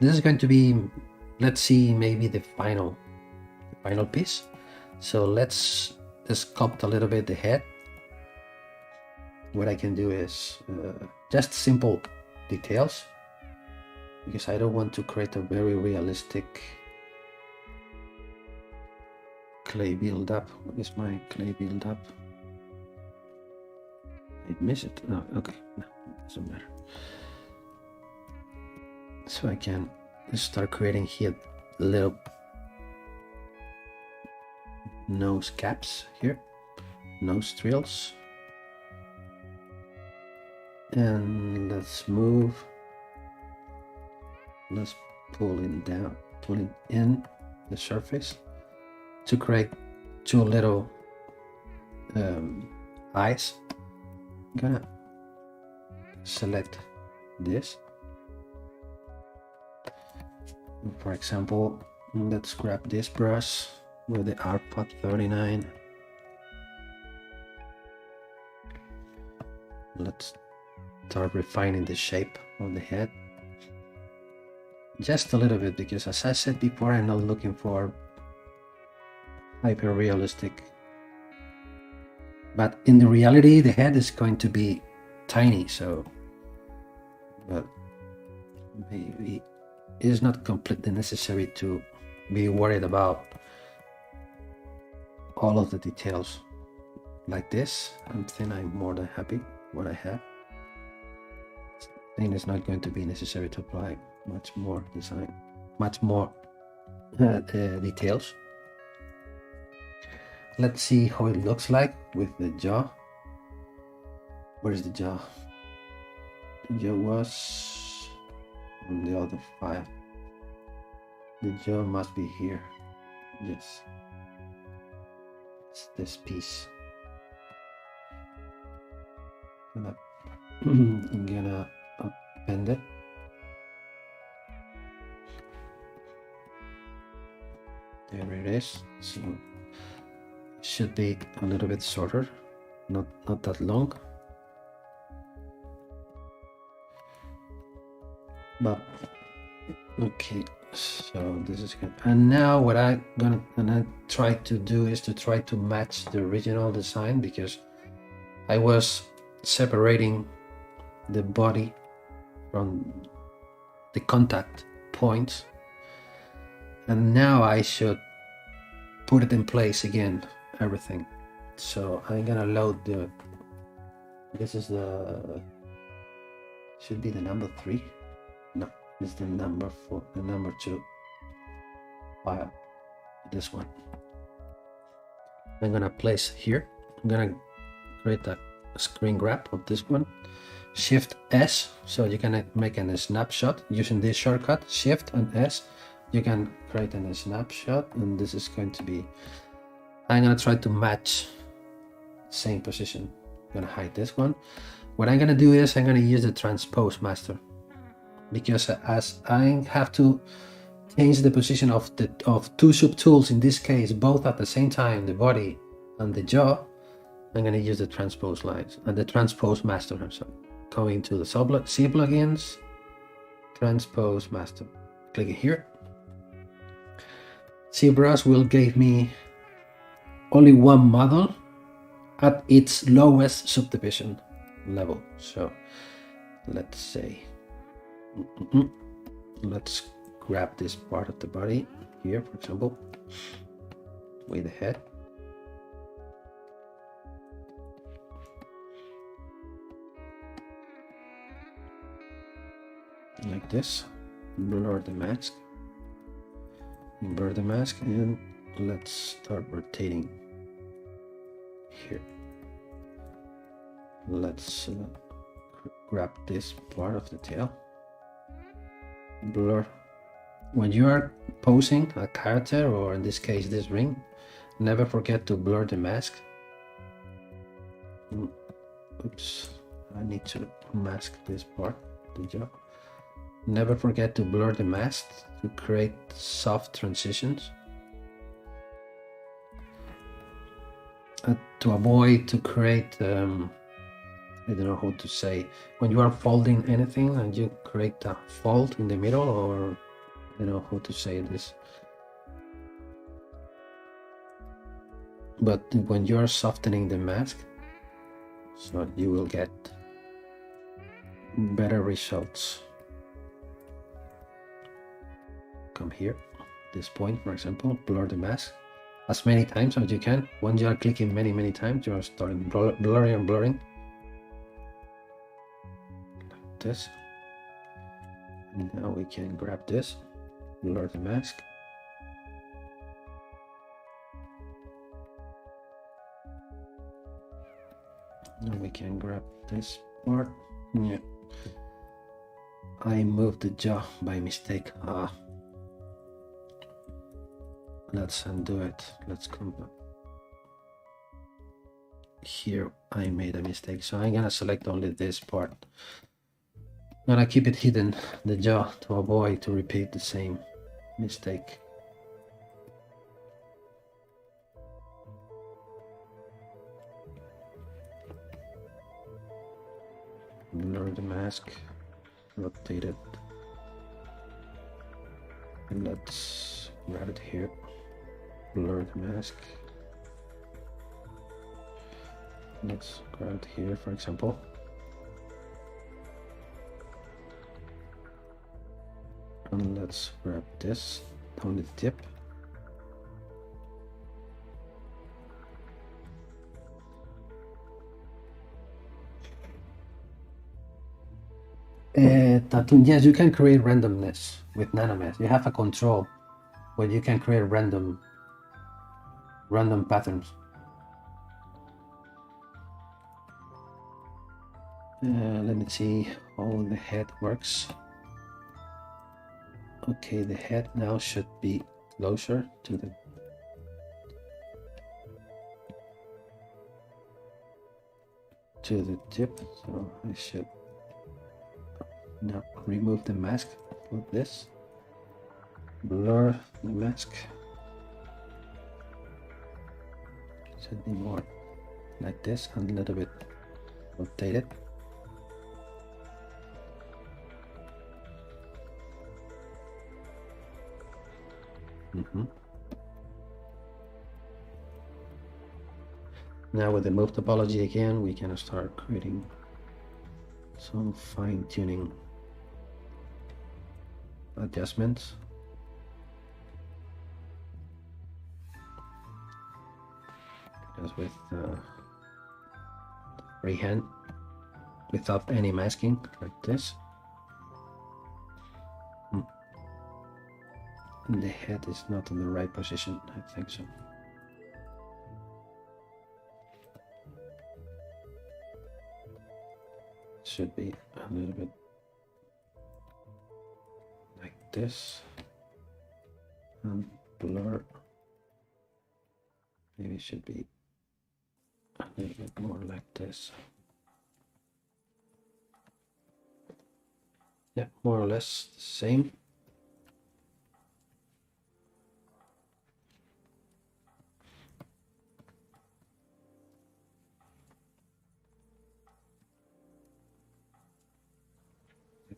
This is going to be, let's see, maybe the final piece. So let's sculpt a little bit the head. What I can do is just simple details, because I don't want to create a very realistic clay build-up. What is my clay build-up? I miss it. No, okay, no, it doesn't matter. So I can start creating here little nose caps here, nose drills. And let's move, let's pull it down, pull it in the surface to create two little eyes. I'm gonna select this. For example, let's grab this brush with the ARPA 39. Let's start refining the shape of the head just a little bit, because as I said before, I'm not looking for hyper realistic, but in the reality the head is going to be tiny, so but maybe it's not completely necessary to be worried about all of the details like this. I think I'm more than happy what I have. I think it's not going to be necessary to apply much more design, much more details. Let's see how it looks like with the jaw. Where is the jaw? The jaw was on the other file. The jaw must be here. Yes, it's this piece. I'm gonna append it. There it is. So it should be a little bit shorter, not that long. But okay, so this is good. And now what I'm gonna try to do is to try to match the original design, because I was separating the body from the contact points, and now I should put it in place again, everything. So I'm gonna load the, this is the, should be the number 3. No, it's the number 4, the number 2 file, this one. I'm gonna place here. I'm gonna create a screen grab of this one. Shift S, so you can make a snapshot using this shortcut. Shift and S, you can create a snapshot, and this is going to be, I'm gonna try to match same position. I'm gonna hide this one. What I'm gonna do is I'm gonna use the transpose master, because as I have to change the position of two subtools, in this case both at the same time, the body and the jaw, I'm going to use the transpose lines and the transpose master. So going to the C plugins, transpose master, click here. ZBrush will give me only one model at its lowest subdivision level. So let's say, let's grab this part of the body here, for example, with the head. Like this, blur the mask, invert the mask, and let's start rotating here. Let's grab this part of the tail, blur When you are posing a character, or in this case this ring, never forget to blur the mask. Oops, I need to mask this part, the jaw. Never forget to blur the mask to create soft transitions. To avoid to create, I don't know how to say, when you are folding anything and you create a fold in the middle, or I don't know how to say this. But when you are softening the mask, so you will get better results. Come here, this point, for example, blur the mask as many times as you can. When you are clicking many times, you are starting blurring and blurring. Like this. And now we can grab this, blur the mask. Now we can grab this part. Yeah. I moved the jaw by mistake. Let's undo it. Let's come back. Here I made a mistake, so I'm gonna select only this part. I'm gonna keep it hidden, the jaw, to avoid to repeat the same mistake. Blur the mask, rotate it, and let's grab it here. Blur the mask. Let's grab it here, for example. And let's grab this on the tip. Yes, you can create randomness with NanoMesh. You have a control where you can create random patterns. Let me see how the head works. Okay, the head now should be closer to the tip, so I should now remove the mask like this, blur the mask, should be more like this, and a little bit rotate it. Now with the move topology again, we can start creating some fine-tuning adjustments. Just with freehand, without any masking, like this. And the head is not in the right position, I think so. Should be a little bit like this, and blur. Maybe it should be a little bit more like this. Yeah, more or less the same.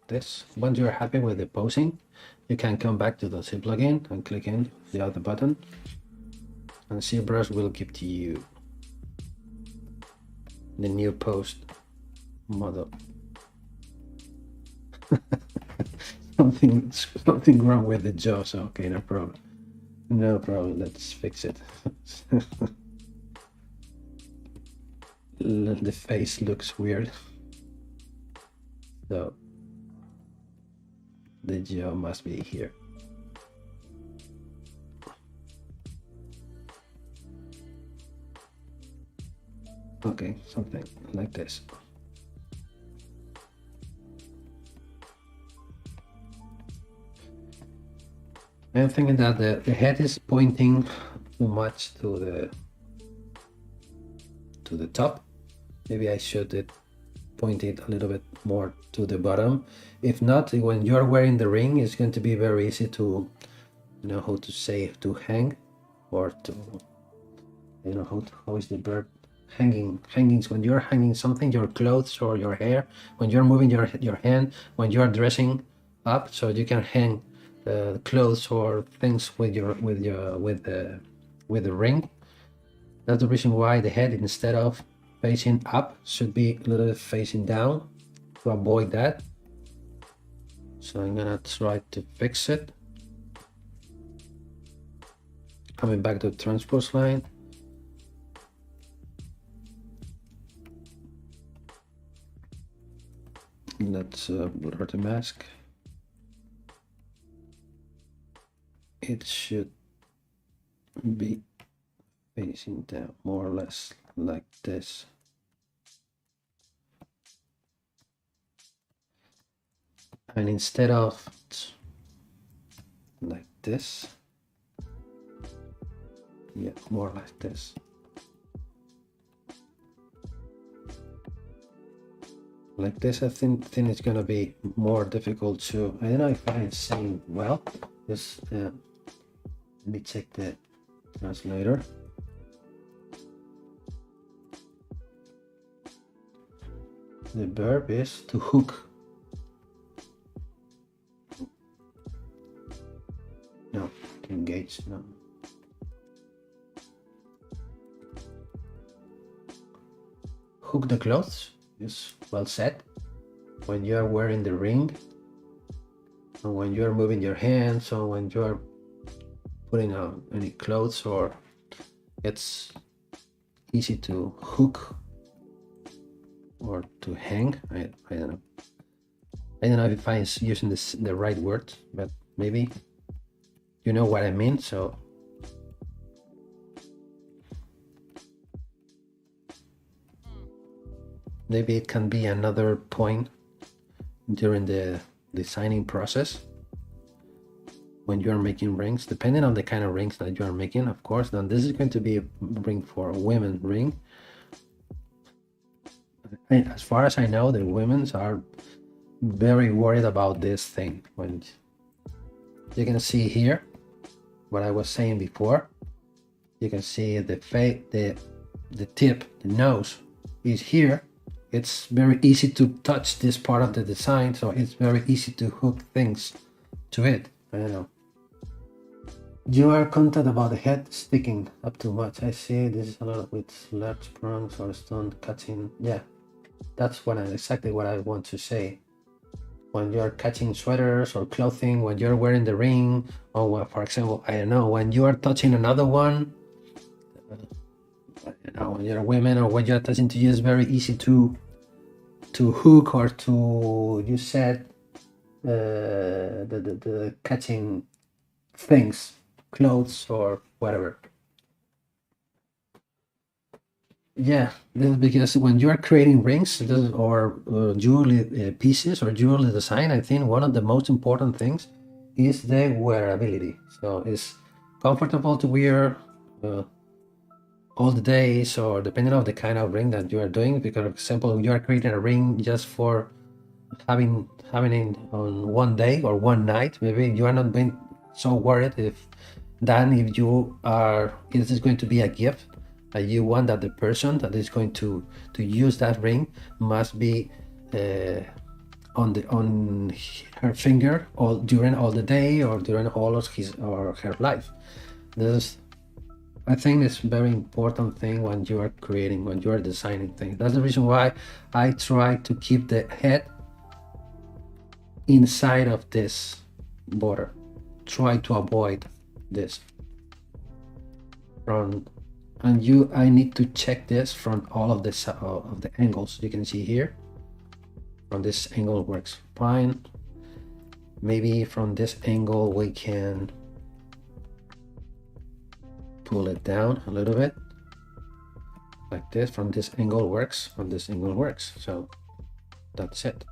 This. Once you're happy with the posing, you can come back to the Z plugin and click in the other button, and ZBrush will give to you the new post model. something wrong with the jaw, so okay, no problem. No problem, let's fix it. The face looks weird, so the jaw must be here. Okay, something like this. I'm thinking that the head is pointing too much to the top. Maybe I should point it a little bit more to the bottom. If not, when you're wearing the ring, it's going to be very easy to, you know, how to say, to hang, or to, you know, how is the bird hangings? When you're hanging something, your clothes or your hair, when you're moving your hand, when you're dressing up, so you can hang clothes or things with the ring. That's the reason why the head, instead of facing up, should be a little bit facing down to avoid that. So I'm gonna try to fix it. Coming back to the transpose line. Let's blur the mask. It should be facing down more or less like this. And instead of like this, yeah, more like this. Like this, I think it's gonna be more difficult to. I don't know if I'm saying well. Just let me check the translator. The verb is to hook. No, engage. No. Hook the clothes is well said. When you are wearing the ring, and when you are moving your hands, or when you are putting on any clothes, or it's easy to hook or to hang. I don't know. I don't know if I'm using the right word, but maybe you know what I mean. So maybe it can be another point during the designing process when you're making rings, depending on the kind of rings that you are making, of course. Now this is going to be a ring for a women ring. And as far as I know, the women are very worried about this thing. When you can see here what I was saying before, you can see the tip, the nose is here. It's very easy to touch this part of the design, so it's very easy to hook things to it. I don't know. You are content about the head sticking up too much. I see this is a lot with large prongs or stone cutting. Yeah, that's exactly what I want to say. When you're cutting sweaters or clothing, when you're wearing the ring, or for example, I don't know, when you are touching another one, you know, when you're a woman or when you're touching to you, it's very easy to hook or to, you said, the catching things, clothes or whatever. Yeah, this is because when you are creating rings or jewelry pieces or jewelry design, I think one of the most important things is the wearability. So it's comfortable to wear all the days, or depending on the kind of ring that you are doing. Because, for example, you are creating a ring just for having it on one day or one night, maybe you are not being so worried if you are, this is going to be a gift, and you want that the person that is going to use that ring must be on her finger during all the day or during all of his or her life. This, I think, it's very important thing when you are creating, when you are designing things. That's the reason why I try to keep the head inside of this border. Try to avoid this from, and I need to check this from all of the angles. You can see here from this angle works fine. Maybe from this angle we can pull it down a little bit like this. From this angle works, from this angle works. So that's it.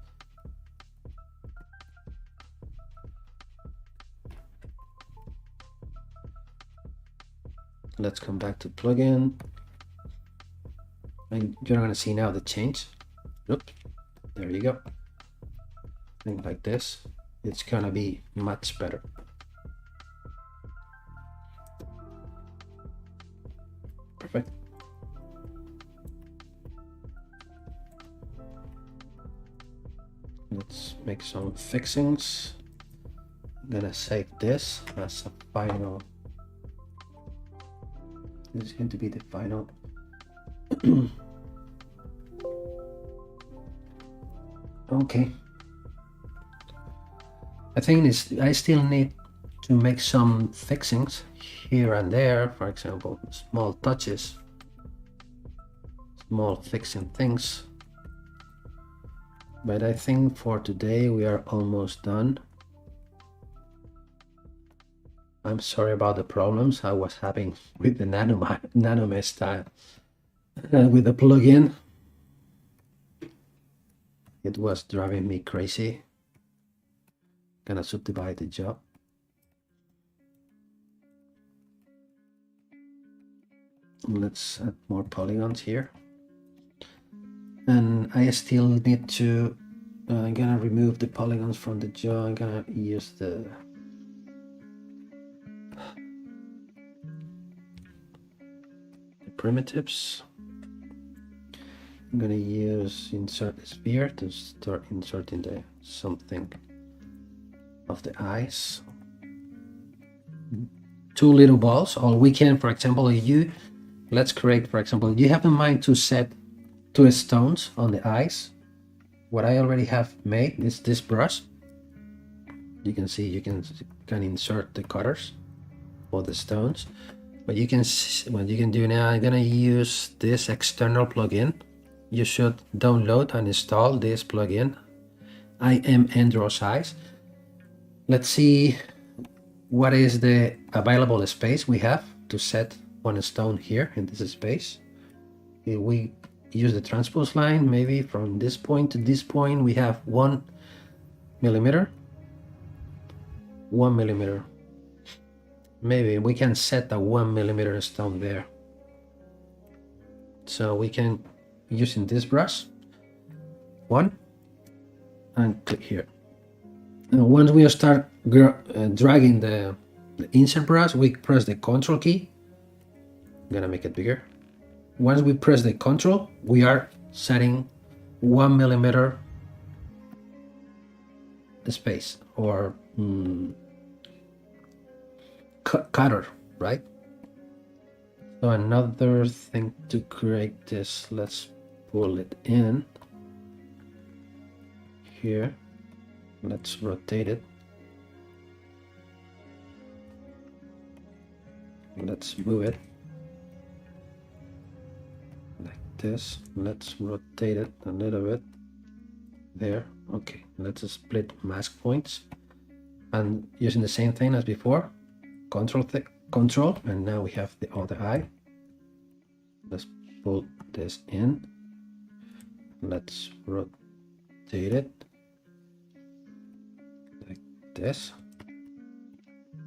let's come back to plugin. And you're gonna see now the change. Oops, there you go. Think like this. It's gonna be much better. Perfect. Let's make some fixings. I'm gonna save this as a final. This is going to be the final. Okay. I think I still need to make some fixings here and there. For example, small touches, small fixing things. But I think for today we are almost done. I'm sorry about the problems I was having with the NanoMesh tile with the plugin. It was driving me crazy. Gonna subdivide the job. Let's add more polygons here. And I still need to, I'm gonna remove the polygons from the job. I'm gonna use the primitives. I'm gonna use insert sphere to start inserting the something of the eyes. Two little balls, or we can, for example, let's create, for example, you have in mind to set two stones on the eyes. What I already have made is this brush. You can see you can insert the cutters for the stones. But you can what you can do now, I'm gonna use this external plugin. You should download and install this plugin. Draw size. Let's see what is the available space we have to set one stone here in this space. If we use the transpose line, maybe from this point to this point we have 1 millimeter. 1 millimeter. Maybe we can set a 1 millimeter stone there. So we can, using this brush, one, and click here. And once we start dragging the insert brush, we press the Control key. I'm gonna make it bigger. Once we press the Control, we are setting 1 millimeter space, or cutter, right? So another thing to create this, let's pull it in here. Let's rotate it. Let's move it like this. Let's rotate it a little bit there. Okay, let's split mask points, and using the same thing as before, control, and now we have the other eye. Let's pull this in. Let's rotate it like this,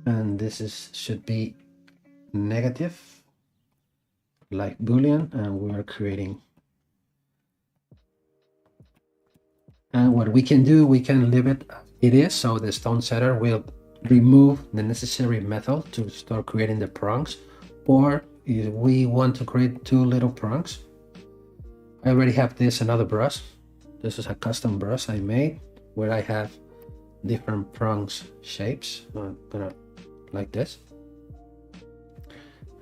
and this should be negative, like Boolean, and we are creating. And what we can do, we can leave it as it is, so the stone setter will remove the necessary method to start creating the prongs. Or if we want to create two little prongs, I already have this another brush. This is a custom brush I made where I have different prongs shapes. I'm gonna like this.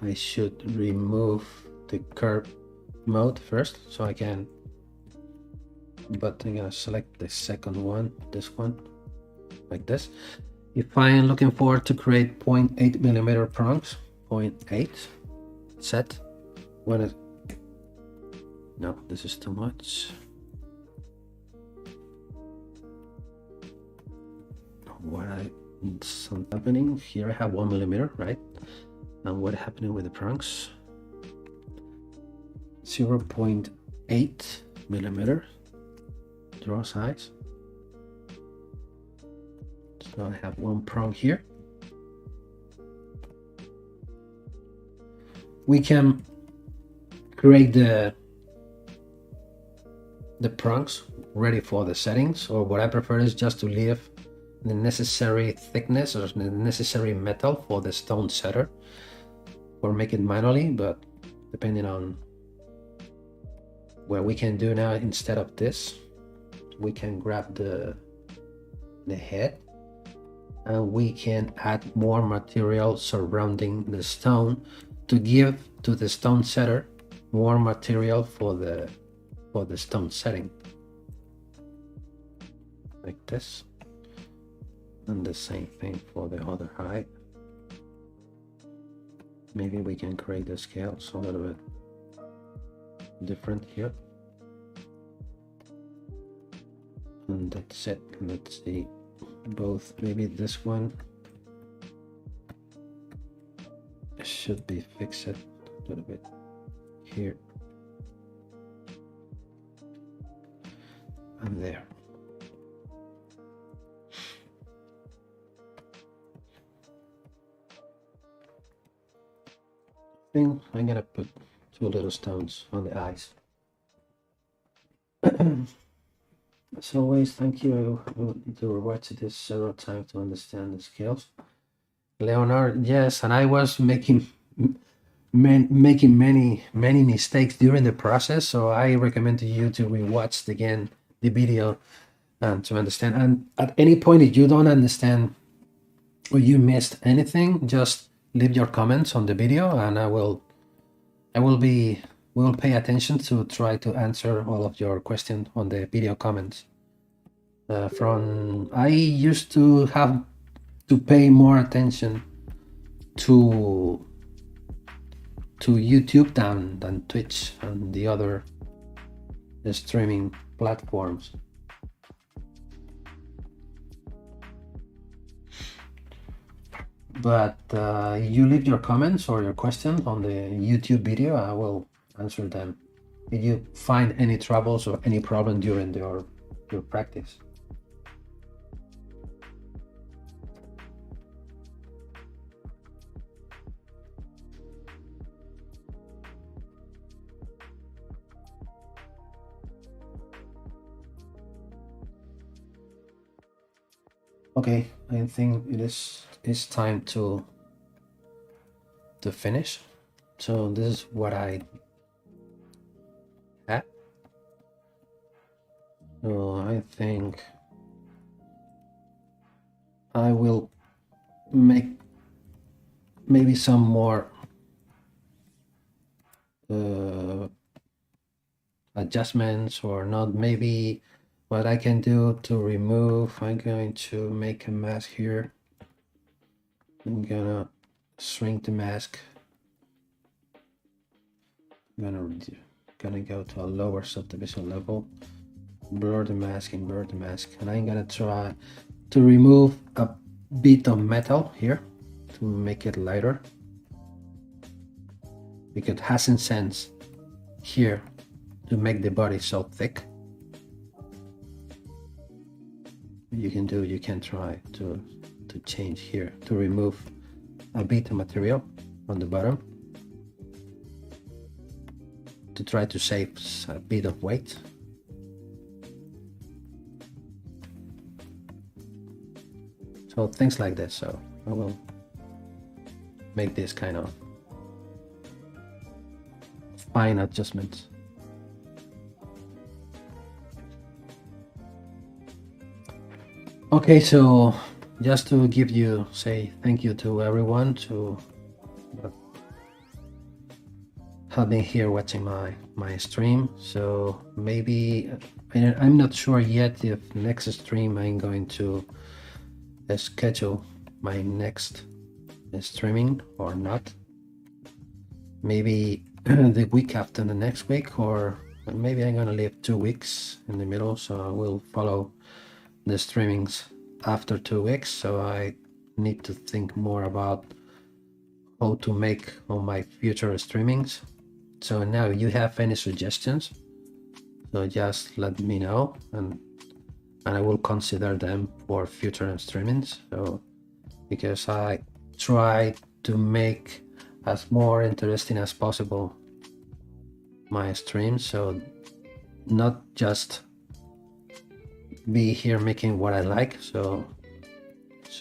I should remove the curve mode first so I can, but I'm gonna select the second one, this one, like this. If I'm looking for to create 0.8 millimeter prongs, 0.8 set, no, this is too much. What's happening here? I have 1 millimeter, right? And what happening with the prongs? 0.8 millimeter draw size. So I have one prong here. we can create the prongs ready for the settings, or what I prefer is just to leave the necessary thickness or the necessary metal for the stone setter, or make it manually, but depending on what we can do now, instead of this, we can grab the head and we can add more material surrounding the stone to give to the stone setter more material for the stone setting, like this. And the same thing for the other height. Maybe we can create the scales a little bit different here. And that's it. Let's see, both, maybe this one should be fixed a little bit here and there. I think I'm gonna put 2 little stones on the eyes. As always, thank you. I will need to watch this several times to understand the scales. Leonard, yes, and I was making many mistakes during the process, so I recommend to you to rewatch again the video and to understand. And at any point, if you don't understand or you missed anything, just leave your comments on the video, and we'll pay attention to try to answer all of your questions on the video comments. I used to have to pay more attention to YouTube than Twitch and the other streaming platforms. But you leave your comments or your questions on the YouTube video, I will answer them if you find any troubles or any problem during your practice. Okay, I think it's time to finish. So this is what I had. So I think I will make maybe some more adjustments, or not. Maybe what I can do to remove, I'm going to make a mask here. I'm gonna shrink the mask. I'm gonna go to a lower subdivision level, blur the mask, invert the mask, and I'm gonna try to remove a bit of metal here to make it lighter, because it hasn't sense here to make the body so thick. You can try to change here to remove a bit of material on the bottom to try to save a bit of weight. So things like this. So I will make this kind of fine adjustments. Okay, so just to say thank you to everyone to have been here watching my stream. So maybe I'm not sure yet if next stream I'm going to schedule my next streaming or not. Maybe the week after the next week, or maybe I'm gonna leave 2 weeks in the middle, so I will follow the streamings after 2 weeks. So I need to think more about how to make all my future streamings. So now you have any suggestions, so just let me know, and I will consider them for future streamings. So because I try to make as more interesting as possible my stream, so not just be here making what I like, so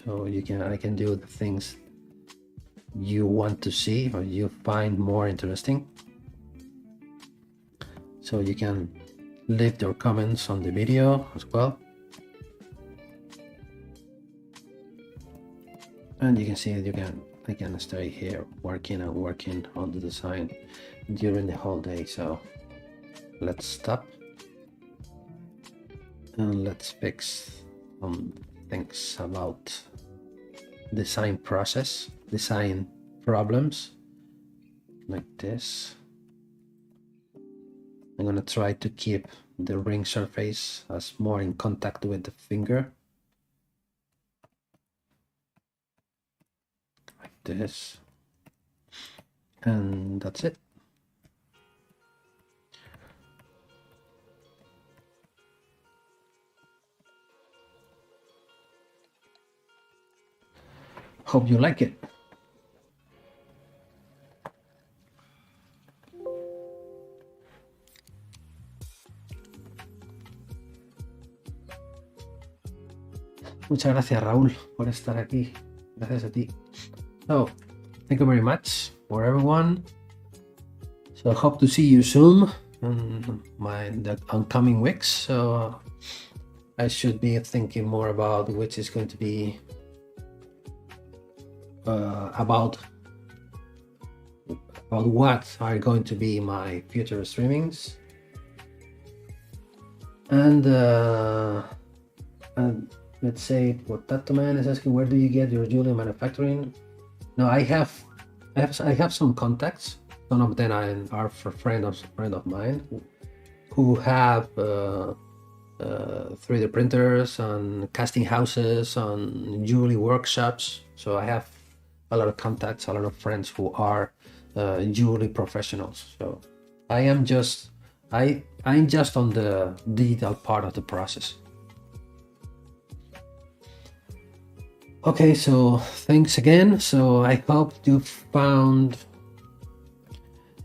I can do the things you want to see or you find more interesting. So you can leave your comments on the video as well. And you can see I can stay here working on the design during the whole day. So let's stop and let's fix some things about design process, design problems like this. I'm gonna try to keep the ring surface as more in contact with the finger, like this, and that's it. Hope you like it. Muchas gracias, Raúl, por estar aquí. Gracias a ti. So, thank you very much for everyone. So I hope to see you soon in the oncoming weeks. So I should be thinking more about which is going to be about what are going to be my future streamings, and let's say what Tato Man is asking, where do you get your jewelry manufacturing? No, I have some contacts. Some of them are for friend of mine who have 3D printers and casting houses and jewelry workshops. So I have a lot of contacts, a lot of friends who are jewelry professionals. So I'm just on the digital part of the process. Okay, so thanks again. So I hope you found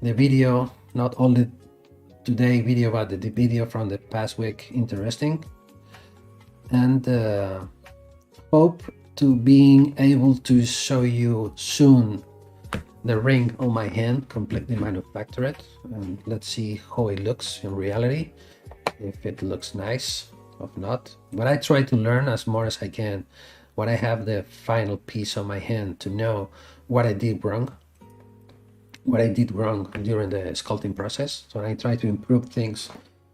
the video, not only today video, but the video from the past week interesting, and hope to being able to show you soon the ring on my hand completely manufactured, and let's see how it looks in reality, if it looks nice or not. But I try to learn as more as I can when I have the final piece on my hand to know what I did wrong during the sculpting process. So I try to improve things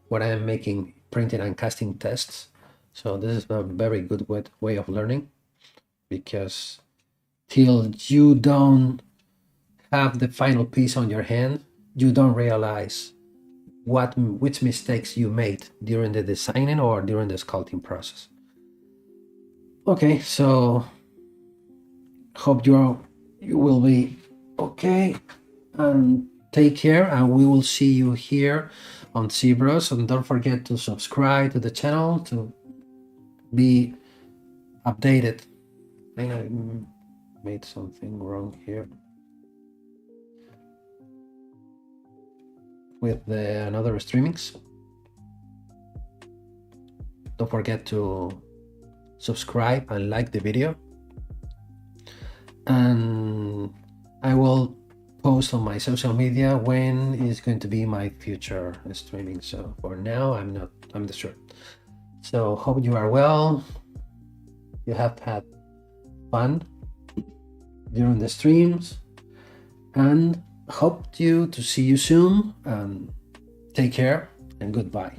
when I am making printing and casting tests. So this is a very good way of learning, because till you don't have the final piece on your hand, you don't realize which mistakes you made during the designing or during the sculpting process. Okay, so hope you will be okay, and take care, and we will see you here on ZBrush. And don't forget to subscribe to the channel to be updated. I think I made something wrong here with the another streamings. Don't forget to subscribe and like the video, and I will post on my social media when is going to be my future streaming. So for now, I'm not sure. So hope you are well, you have had fun during the streams, and hope to see you soon, and take care and goodbye.